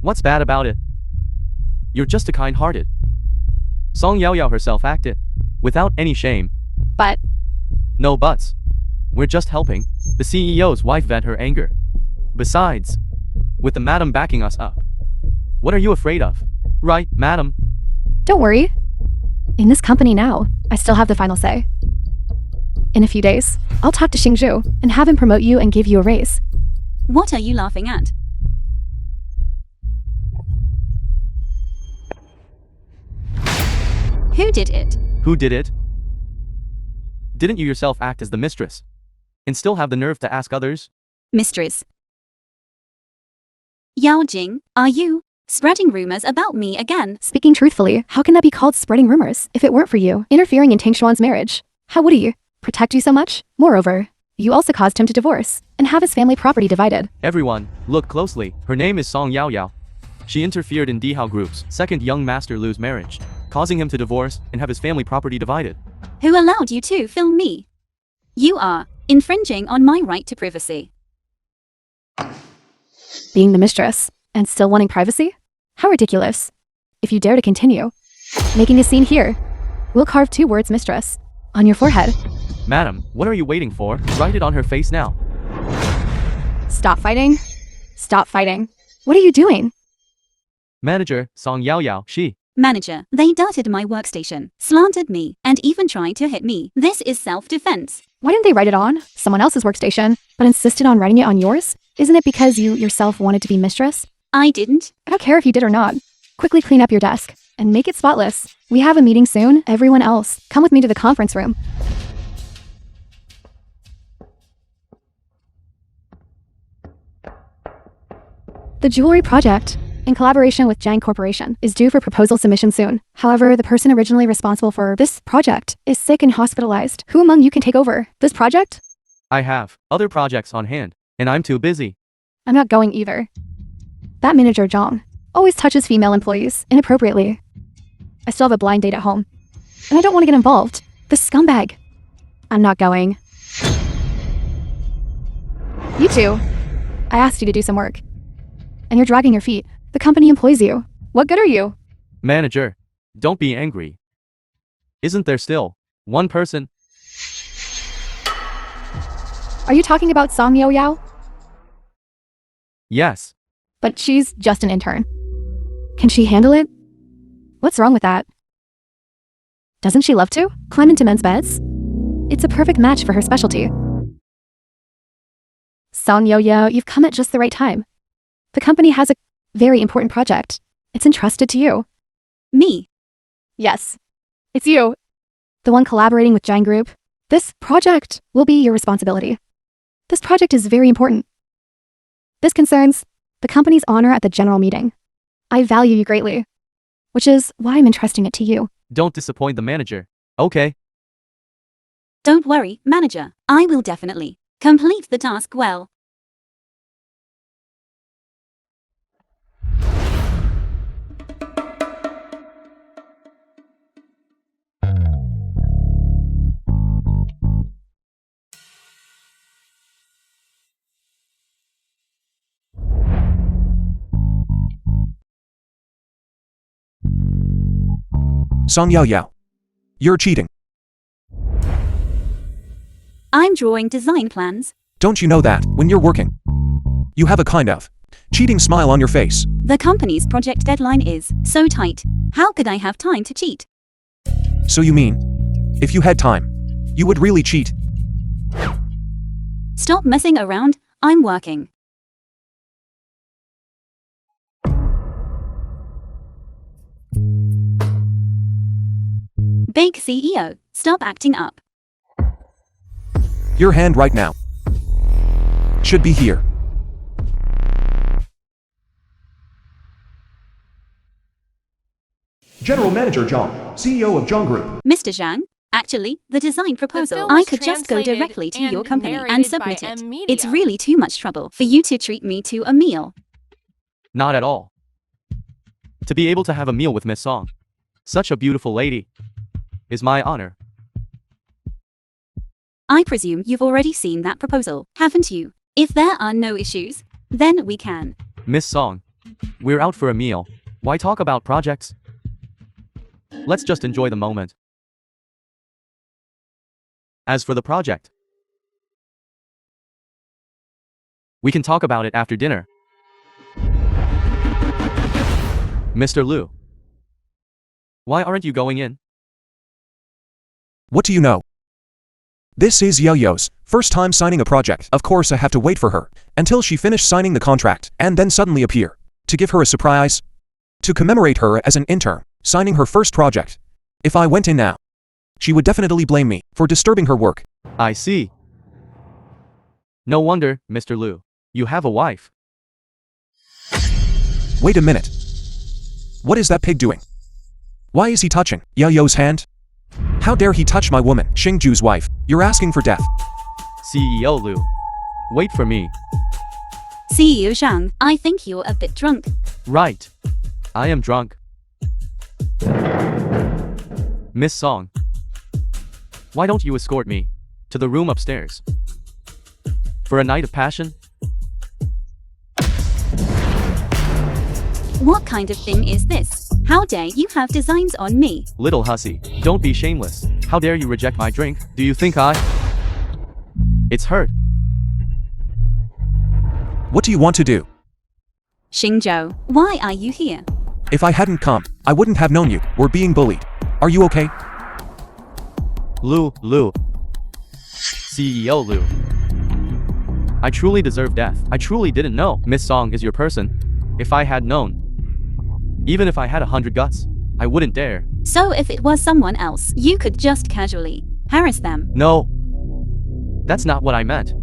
What's bad about it? You're just a kind-hearted. Song Yaoyao herself acted, without any shame. But No buts. We're just helping the CEO's wife vent her anger. Besides, with the madam backing us up, what are you afraid of? Right, madam? don't worry. In this company now, I still have the final say. In a few days, I'll talk to Xingzhu and have him promote you and give you a raise. What are you laughing at? Who did it? Who did it? Didn't you yourself act as the mistress? And still have the nerve to ask others? Mistress. Yao Jing, are you spreading rumors about me again? Speaking truthfully, how can that be called spreading rumors if it weren't for you interfering in Tingshuan's marriage? How would he protect you so much? Moreover, you also caused him to divorce and have his family property divided. Everyone, look closely. Her name is Song Yaoyao. She interfered in Dihao Group's second young master Lu's marriage, causing him to divorce and have his family property divided. Who allowed you to film me? You are infringing on my right to privacy. Being the mistress and still wanting privacy? How ridiculous. If you dare to continue making a scene here, we'll carve 2 words mistress on your forehead. Madam, what are you waiting for? Write it on her face now. Stop fighting. Stop fighting. What are you doing? Manager, Song Yaoyao, she. Manager, they dirted my workstation, slandered me, and even tried to hit me. This is self-defense. Why didn't they write it on someone else's workstation, but insisted on writing it on yours? Isn't it because you yourself wanted to be mistress? I didn't. I don't care if you did or not. Quickly clean up your desk and make it spotless. We have a meeting soon. Everyone else, come with me to the conference room. The jewelry project, in collaboration with Jiang Corporation, is due for proposal submission soon. However, the person originally responsible for this project is sick and hospitalized. Who among you can take over this project? I have other projects on hand, and I'm too busy. I'm not going either. That manager Zhang always touches female employees inappropriately. I still have a blind date at home, and I don't want to get involved. This scumbag. I'm not going. You two. I asked you to do some work, and you're dragging your feet. The company employs you. What good are you? Manager, don't be angry. Isn't there still one person? Are you talking about Song Yaoyao? Yes. But she's just an intern. Can she handle it? What's wrong with that? Doesn't she love to climb into men's beds? It's a perfect match for her specialty. Song Yaoyao, you've come at just the right time. The company has a very important project. It's entrusted to you. Me. Yes, it's you. The one collaborating with Jiang Group. This project will be your responsibility. This project is very important. This concerns the company's honor at the general meeting. I value you greatly, which is why I'm entrusting it to you. Don't disappoint the manager. Okay. Don't worry, manager. I will definitely complete the task well. Song Yaoyao. You're cheating. I'm drawing design plans. Don't you know that, when you're working, you have a kind of cheating smile on your face? The company's project deadline is so tight. How could I have time to cheat? So you mean, if you had time, you would really cheat? Stop messing around. I'm working. Big CEO, stop acting up. Your hand right now should be here. General Manager Zhang, CEO of Zhang Group. Mr. Zhang, actually, the design proposal, film I was could just go translated directly to your and company and narrated submit by it. M It's Media. really too much trouble for you to treat me to a meal. Not at all. To be able to have a meal with Miss Song, such a beautiful lady, is my honor. I presume you've already seen that proposal, haven't you? If there are no issues, then we can. Miss Song, We're out for a meal. Why talk about projects? Let's just enjoy the moment. As for the project, we can talk about it after dinner. Mr. Liu, why aren't you going in? What do you know? This is Yo-Yo's first time signing a project. Of course I have to wait for her until she finished signing the contract and then suddenly appear to give her a surprise. To commemorate her as an intern signing her first project. If I went in now, she would definitely blame me for disturbing her work. I see. No wonder, Mr. Liu, you have a wife. Wait a minute. What is that pig doing? Why is he touching Yo-Yo's hand? How dare he touch my woman, Xingju's wife? You're asking for death. CEO Liu, wait for me. CEO Zhang, I think you're a bit drunk. Right. I am drunk. Miss Song, why don't you escort me to the room upstairs for a night of passion? What kind of thing is this? How dare you have designs on me? Little hussy, don't be shameless. How dare you reject my drink? Do you think It's hurt. What do you want to do? Xingzhou, why are you here? If I hadn't come, I wouldn't have known you were being bullied. Are you okay? Liu. CEO Liu. I truly deserve death. I truly didn't know Miss Song is your person. If I had known, even if I had 100 guts, I wouldn't dare. So if it was someone else, you could just casually harass them. No. That's not what I meant.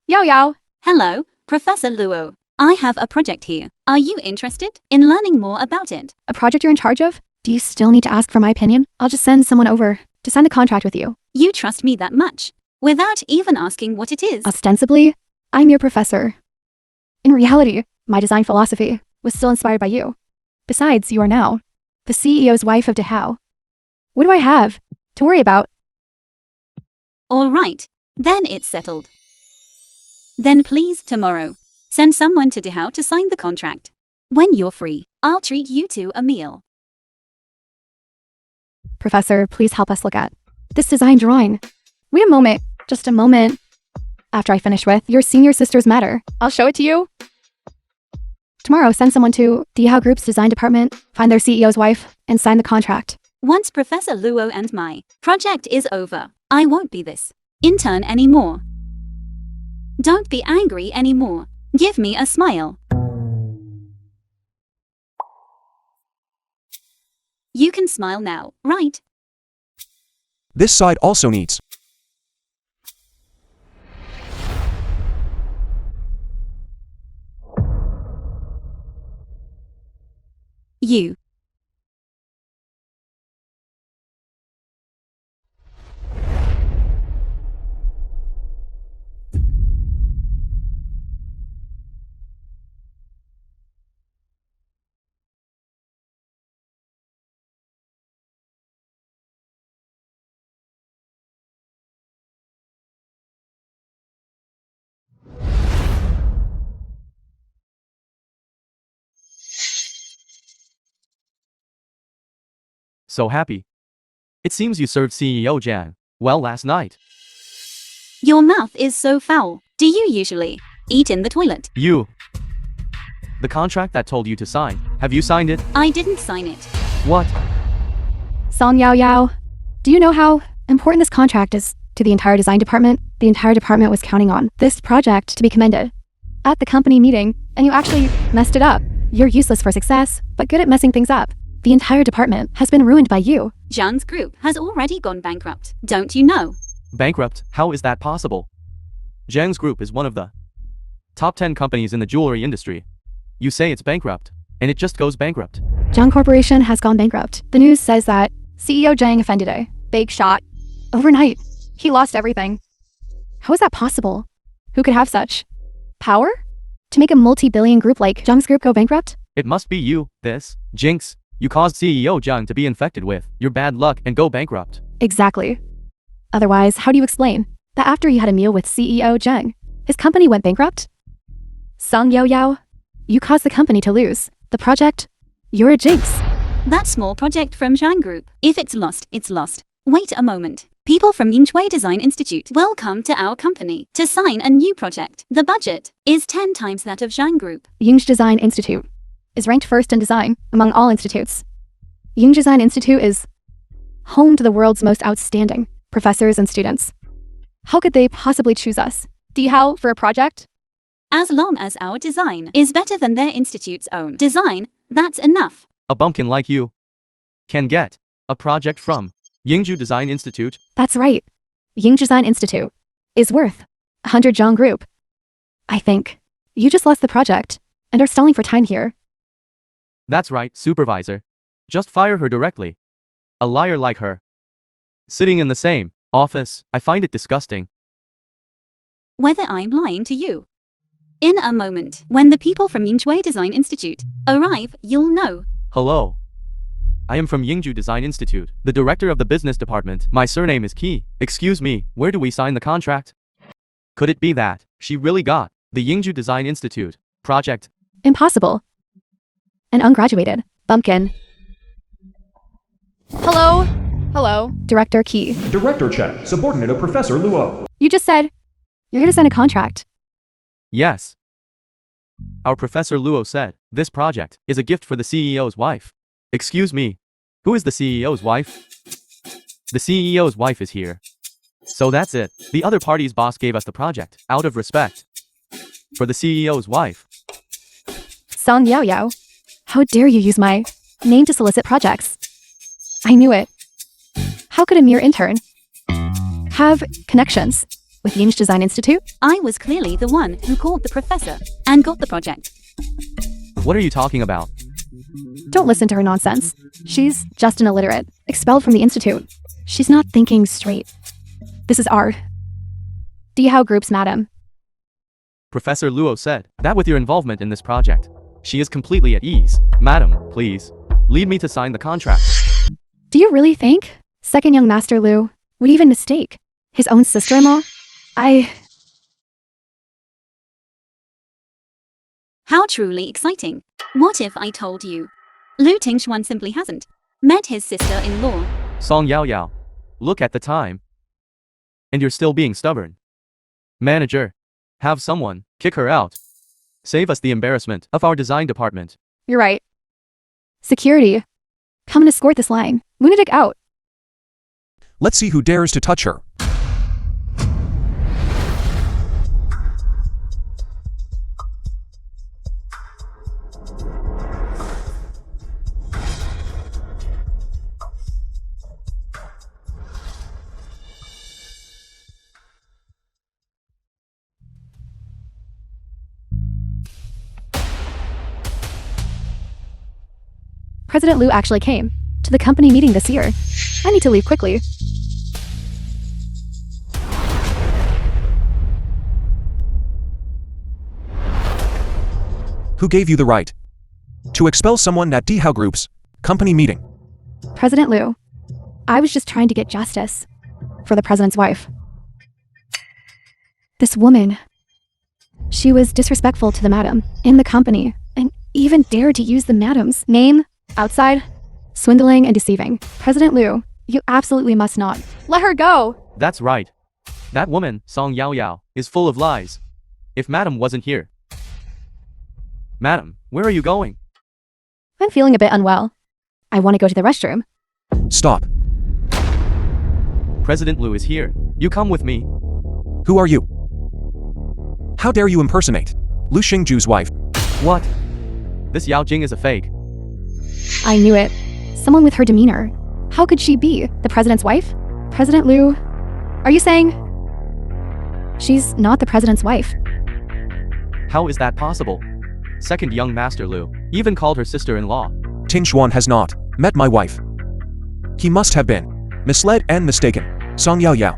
Yo. Hello, Professor Luo. I have a project here. Are you interested in learning more about it? A project you're in charge of? Do you still need to ask for my opinion? I'll just send someone over to sign the contract with you. You trust me that much? Without even asking what it is? Ostensibly, I'm your professor. In reality, my design philosophy was still inspired by you. Besides, you are now the CEO's wife of Dehao. What do I have to worry about? All right, then it's settled. Then please, tomorrow, send someone to Dehao to sign the contract. When you're free, I'll treat you to a meal. Professor, please help us look at this design drawing. Wait a moment, just a moment. After I finish with your senior sister's matter, I'll show it to you. Tomorrow, send someone to Dehao Group's design department, find their CEO's wife, and sign the contract. Once Professor Luo and my project is over, I won't be this intern anymore. Don't be angry anymore. Give me a smile. You can smile now, right? This side also needs. You. So happy. It seems you served CEO Jan well last night. Your mouth is so foul. Do you usually eat in the toilet? You. The contract that told you to sign, have you signed it? I didn't sign it. What? Song Yao, do you know how important this contract is to the entire design department? The entire department was counting on this project to be commended at the company meeting, and you actually messed it up. You're useless for success, but good at messing things up. The entire department has been ruined by you. Zhang's group has already gone bankrupt. Don't you know? Bankrupt? How is that possible? Zhang's group is one of the top 10 companies in the jewelry industry. You say it's bankrupt, and it just goes bankrupt. Zhang Corporation has gone bankrupt. The news says that CEO Zhang offended a big shot. Overnight, he lost everything. How is that possible? Who could have such power to make a multi-billion group like Zhang's group go bankrupt? It must be you, this, Jinx. You caused CEO Jung to be infected with your bad luck and go bankrupt. Exactly. Otherwise, how do you explain that after you had a meal with CEO Jung, his company went bankrupt? Song Yao Yao, you caused the company to lose. The project, you're a jinx. That small project from Zhang Group. If it's lost, it's lost. Wait a moment. People from Yinghui Design Institute will come to our company to sign a new project. The budget is 10 times that of Zhang Group. Ying's Design Institute is ranked first in design among all institutes. Ying Design Institute is home to the world's most outstanding professors and students. How could they possibly choose us, Dihao, for a project? As long as our design is better than their institute's own design, that's enough. A bumpkin like you can get a project from Yingju Design Institute. That's right. Ying Design Institute is worth 100 Zhang Group. I think you just lost the project and are stalling for time here. That's right, supervisor. Just fire her directly. A liar like her. Sitting in the same office, I find it disgusting. Whether I'm lying to you. In a moment, when the people from Yinghui Design Institute arrive, you'll know. Hello. I am from Yingju Design Institute, the director of the business department. My surname is Qi. Excuse me, where do we sign the contract? Could it be that she really got the Yingju Design Institute project? Impossible. An ungraduated bumpkin. Hello? Hello, Director Qi. Director Chen, subordinate of Professor Luo. You just said you're here to sign a contract. Yes. Our Professor Luo said, this project is a gift for the CEO's wife. Excuse me, who is the CEO's wife? The CEO's wife is here. So that's it. The other party's boss gave us the project, out of respect. For the CEO's wife. Song Yao Yao, how dare you use my name to solicit projects? I knew it. How could a mere intern have connections with Ying's Design Institute? I was clearly the one who called the professor and got the project. What are you talking about? Don't listen to her nonsense. She's just an illiterate, expelled from the institute. She's not thinking straight. This is our Dihao Group's madam. Professor Luo said that with your involvement in this project, she is completely at ease. Madam, please, lead me to sign the contract. Do you really think second young Master Lu would even mistake his own sister-in-law? How truly exciting. What if I told you? Lu Tingxuan simply hasn't met his sister-in-law. Song Yao Yao, look at the time. And you're still being stubborn. Manager, have someone kick her out. Save us the embarrassment of our design department. You're right. Security, come and escort this line lunatic out. Let's see who dares to touch her. President Lu actually came to the company meeting this year. I need to leave quickly. Who gave you the right to expel someone at Dihao Group's company meeting? President Lu, I was just trying to get justice for the president's wife. This woman, she was disrespectful to the madam in the company and even dared to use the madam's name outside, swindling and deceiving. President Lu, you absolutely must not let her go. That's right. That woman, Song Yao Yao, is full of lies. If Madam wasn't here. Madam, where are you going? I'm feeling a bit unwell. I want to go to the restroom. Stop. President Lu is here. You come with me. Who are you? How dare you impersonate Lu Xingju's wife? What? This Yao Jing is a fake. I knew it. Someone with her demeanor. How could she be the president's wife? President Lu, are you saying she's not the president's wife? How is that possible? Second young Master Lu even called her sister-in-law. Tingxuan has not met my wife. He must have been misled and mistaken. Song Yao Yao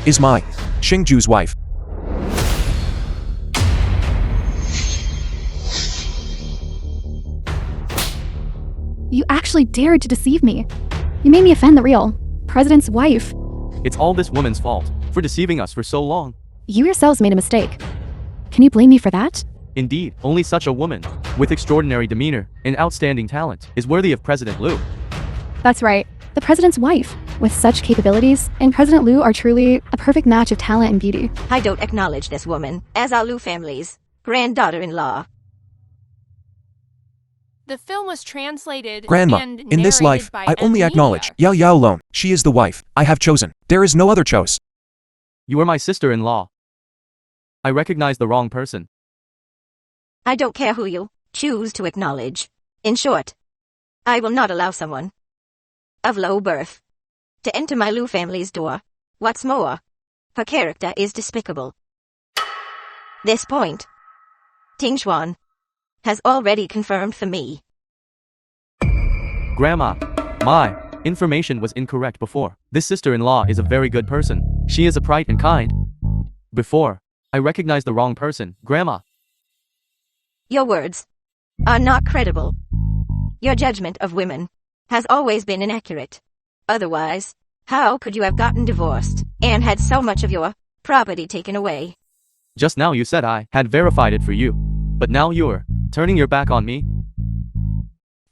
is my Xingju's wife. You actually dared to deceive me. You made me offend the real president's wife. It's all this woman's fault for deceiving us for so long. You yourselves made a mistake. Can you blame me for that? Indeed, only such a woman, with extraordinary demeanor and outstanding talent, is worthy of President Liu. That's right. The president's wife. With such capabilities, and President Liu are truly a perfect match of talent and beauty. I don't acknowledge this woman as our Liu family's granddaughter-in-law. The film was translated Grandma, and in this narrated life, by I only Media. acknowledge Yao Yao alone. She is the wife I have chosen. There is no other choice. You are my sister-in-law. I recognize the wrong person. I don't care who you choose to acknowledge. In short, I will not allow someone of low birth to enter my Liu family's door. What's more, her character is despicable. This point, Ting Xuan has already confirmed for me. Grandma, my information was incorrect before. This sister-in-law is a very good person. She is upright and kind. Before, I recognized the wrong person. Grandma. Your words are not credible. Your judgment of women has always been inaccurate. Otherwise, how could you have gotten divorced and had so much of your property taken away? Just now you said I had verified it for you. But now you're turning your back on me?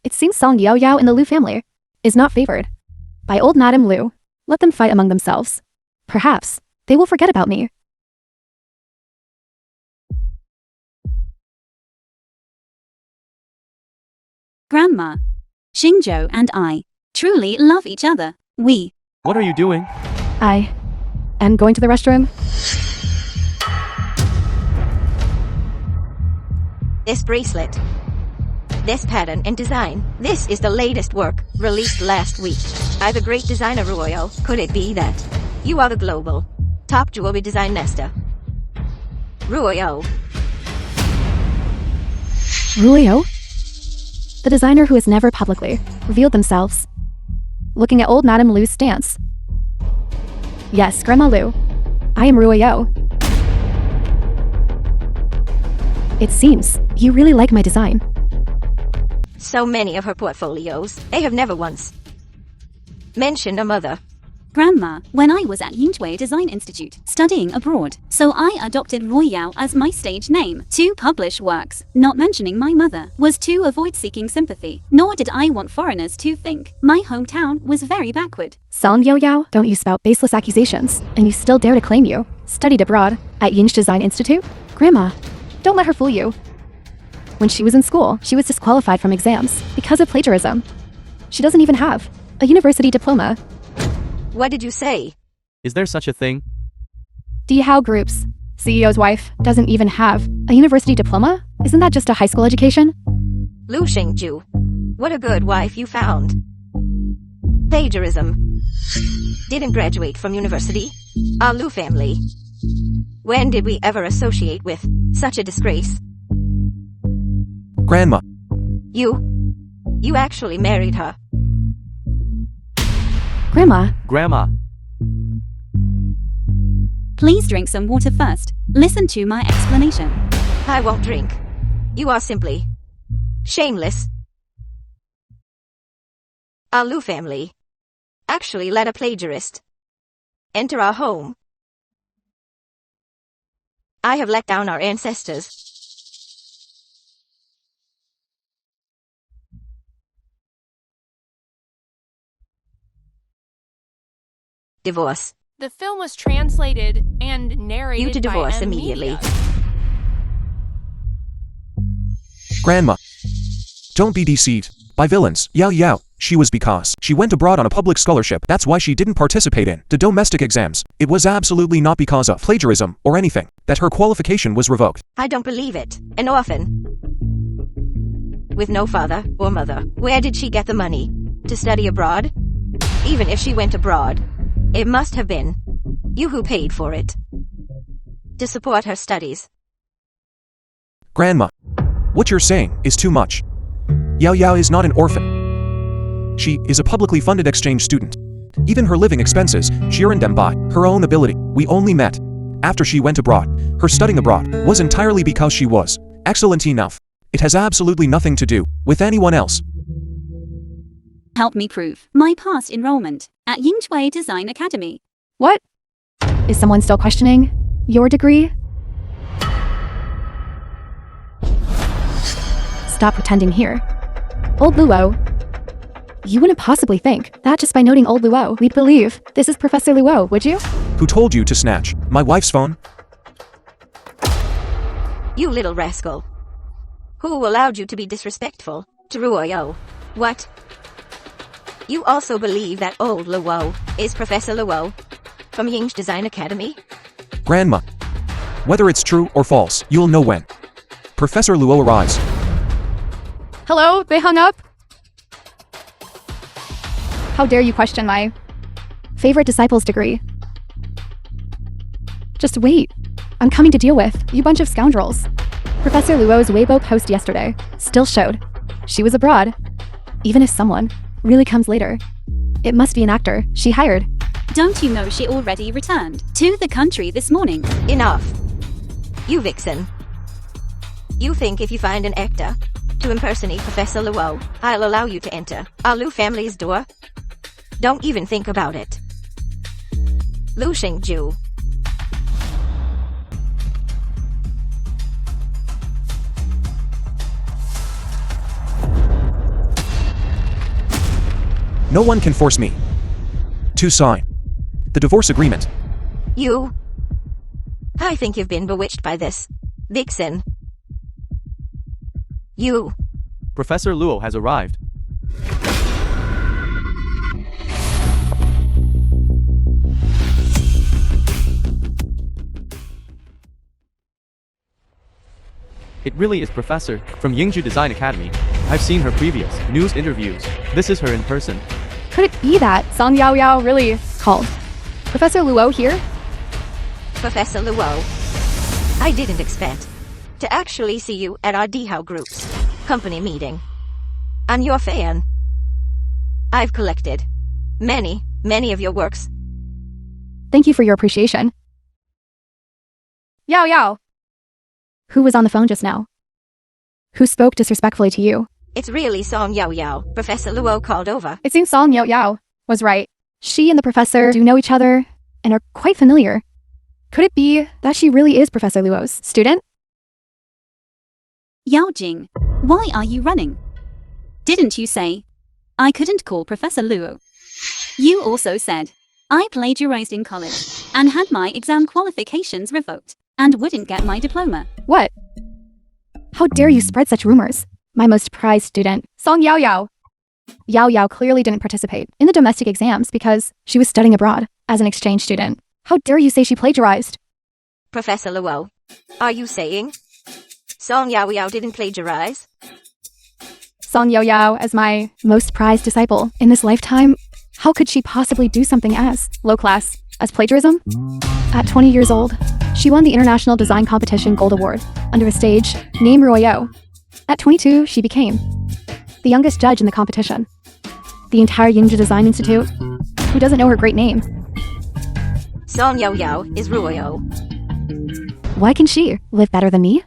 It seems Song Yao Yao in the Liu family is not favored by old Madame Liu. Let them fight among themselves. Perhaps they will forget about me. Grandma, Xingzhou and I truly love each other. We What are you doing? I am going to the restroom. This bracelet, this pattern and design, this is the latest work released last week by the great designer Ruoyo. Could it be that you are the global top jewelry design master? Ruoyo. Ruoyo? The designer who has never publicly revealed themselves. Looking at old Madame Liu's stance. Yes, Grandma Liu. I am Ruoyo. It seems you really like my design. So many of her portfolios, they have never once mentioned a mother. Grandma, when I was at Yinhui Design Institute studying abroad, so I adopted Royale as my stage name to publish works. Not mentioning my mother was to avoid seeking sympathy, nor did I want foreigners to think my hometown was very backward. Song Yao Yao, don't you spout baseless accusations, and you still dare to claim you studied abroad at Yinch Design Institute? Grandma, don't let her fool you. When she was in school, she was disqualified from exams because of plagiarism. She doesn't even have a university diploma. What did you say? Is there such a thing? Dihao Group's CEO's wife doesn't even have a university diploma? Isn't that just a high school education? Lu Shengju. What a good wife you found. Plagiarism. Didn't graduate from university. Our Lu family. When did we ever associate with such a disgrace? Grandma, You actually married her. Grandma, Please drink some water first. Listen to my explanation. I won't drink. You are simply shameless. Our Lu family actually let a plagiarist enter our home. I have let down our ancestors. Divorce. The film was translated and narrated You to by divorce M immediately. Media. Grandma. Don't be deceived by villains. Yao Yao, she was because she went abroad on a public scholarship. That's why she didn't participate in the domestic exams. It was absolutely not because of plagiarism or anything that her qualification was revoked. I don't believe it. An orphan. With no father or mother. Where did she get the money to study abroad? Even if she went abroad, it must have been you who paid for it to support her studies. Grandma, what you're saying is too much. Yao Yao is not an orphan. She is a publicly funded exchange student. Even her living expenses, she earned them by her own ability. We only met after she went abroad. Her studying abroad was entirely because she was excellent enough. It has absolutely nothing to do with anyone else. Help me prove my past enrollment at Unknowingly Design Academy. What? Is someone still questioning your degree? Stop pretending here. Old Luo. You wouldn't possibly think that just by noting Old Luo, we'd believe this is Professor Luo, would you? Who told you to snatch my wife's phone? You little rascal. Who allowed you to be disrespectful to Ruoyo? What? You also believe that old Luo is Professor Luo from Ying's Design Academy? Grandma. Whether it's true or false, you'll know when Professor Luo arrives. Hello? They hung up? How dare you question my favorite disciple's degree? Just wait. I'm coming to deal with you bunch of scoundrels. Professor Luo's Weibo post yesterday still showed she was abroad. Even if someone really comes later, it must be an actor she hired. Don't you know she already returned to the country this morning? Enough. You vixen. You think if you find an actor to impersonate Professor Luo, I'll allow you to enter our Lu family's door? Don't even think about it. Lu Shengju. No one can force me to sign the divorce agreement. You? I think you've been bewitched by this vixen. You. Professor Luo has arrived. It really is Professor from Yingju Design Academy. I've seen her previous news interviews. This is her in person. Could it be that Song Yao Yao really called Professor Luo here? Professor Luo. I didn't expect to actually see you at our Dihao group's company meeting. I'm your fan. I've collected many of your works. Thank you for your appreciation. Yao Yao. Who was on the phone just now? Who spoke disrespectfully to you? It's really Song Yao Yao. Professor Luo called over. It seems Song Yao Yao was right. She and the professor do know each other and are quite familiar. Could it be that she really is Professor Luo's student? Yao Jing, why are you running? Didn't you say I couldn't call Professor Luo? You also said I plagiarized in college and had my exam qualifications revoked and wouldn't get my diploma. What? How dare you spread such rumors? My most prized student, Song Yao Yao. Yao Yao clearly didn't participate in the domestic exams because she was studying abroad as an exchange student. How dare you say she plagiarized? Professor Luo, are you saying Song Yao Yao didn't plagiarize? Song Yao Yao as my most prized disciple in this lifetime? How could she possibly do something as low class as plagiarism? At 20 years old, she won the International Design Competition Gold Award under a stage named Royo. At 22, she became the youngest judge in the competition. The entire Yingju Design Institute, who doesn't know her great name? Song Yao Yao is Ruoyo. Why can she live better than me?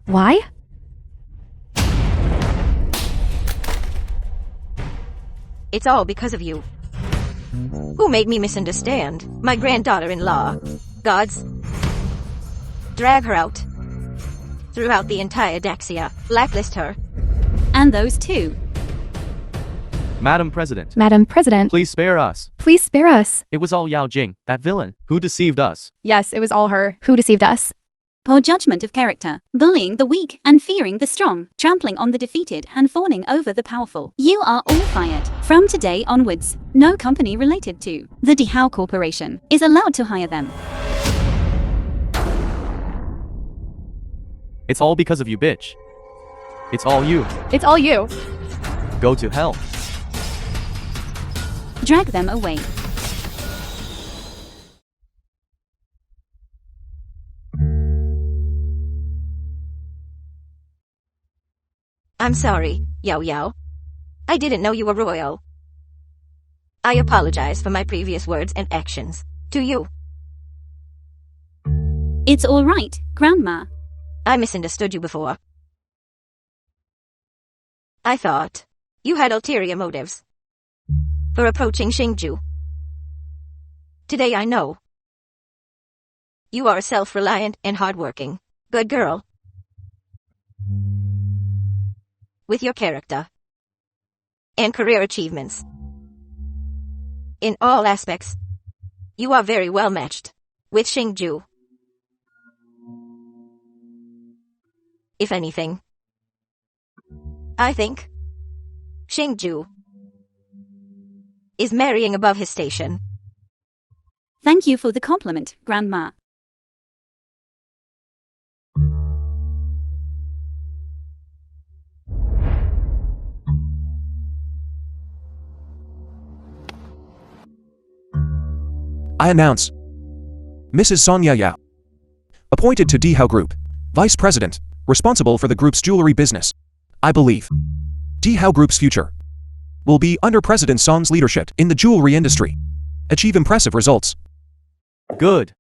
Why? It's all because of you. Who made me misunderstand my granddaughter-in-law? Gods. Drag her out. Throughout the entire Daxia. Blacklist her. And those two. Madam President, Madam President, please spare us. please spare us. It was all Yao Jing, that villain, who deceived us. Yes, it was all her who deceived us. Poor judgment of character, bullying the weak and fearing the strong, trampling on the defeated and fawning over the powerful. You are all fired. From today onwards, no company related to the Dihao Corporation is allowed to hire them. It's all because of you, bitch. It's all you. It's all you. Go to hell. Drag them away. I'm sorry, Yao Yao. I didn't know you were royal. I apologize for my previous words and actions to you. It's all right, Grandma. I misunderstood you before. I thought you had ulterior motives. for approaching Xingju. Today I know. You are a self-reliant and hardworking, good girl. With your character and career achievements. In all aspects, you are very well matched with Xingju. If anything, I think Xingju is marrying above his station. Thank you for the compliment, Grandma. I announce Mrs. Sonia Yao, appointed to Dihao Group, Vice President, responsible for the group's jewelry business. I believe Dihao Group's future will be under President Song's leadership in the jewelry industry. Achieve impressive results. Good.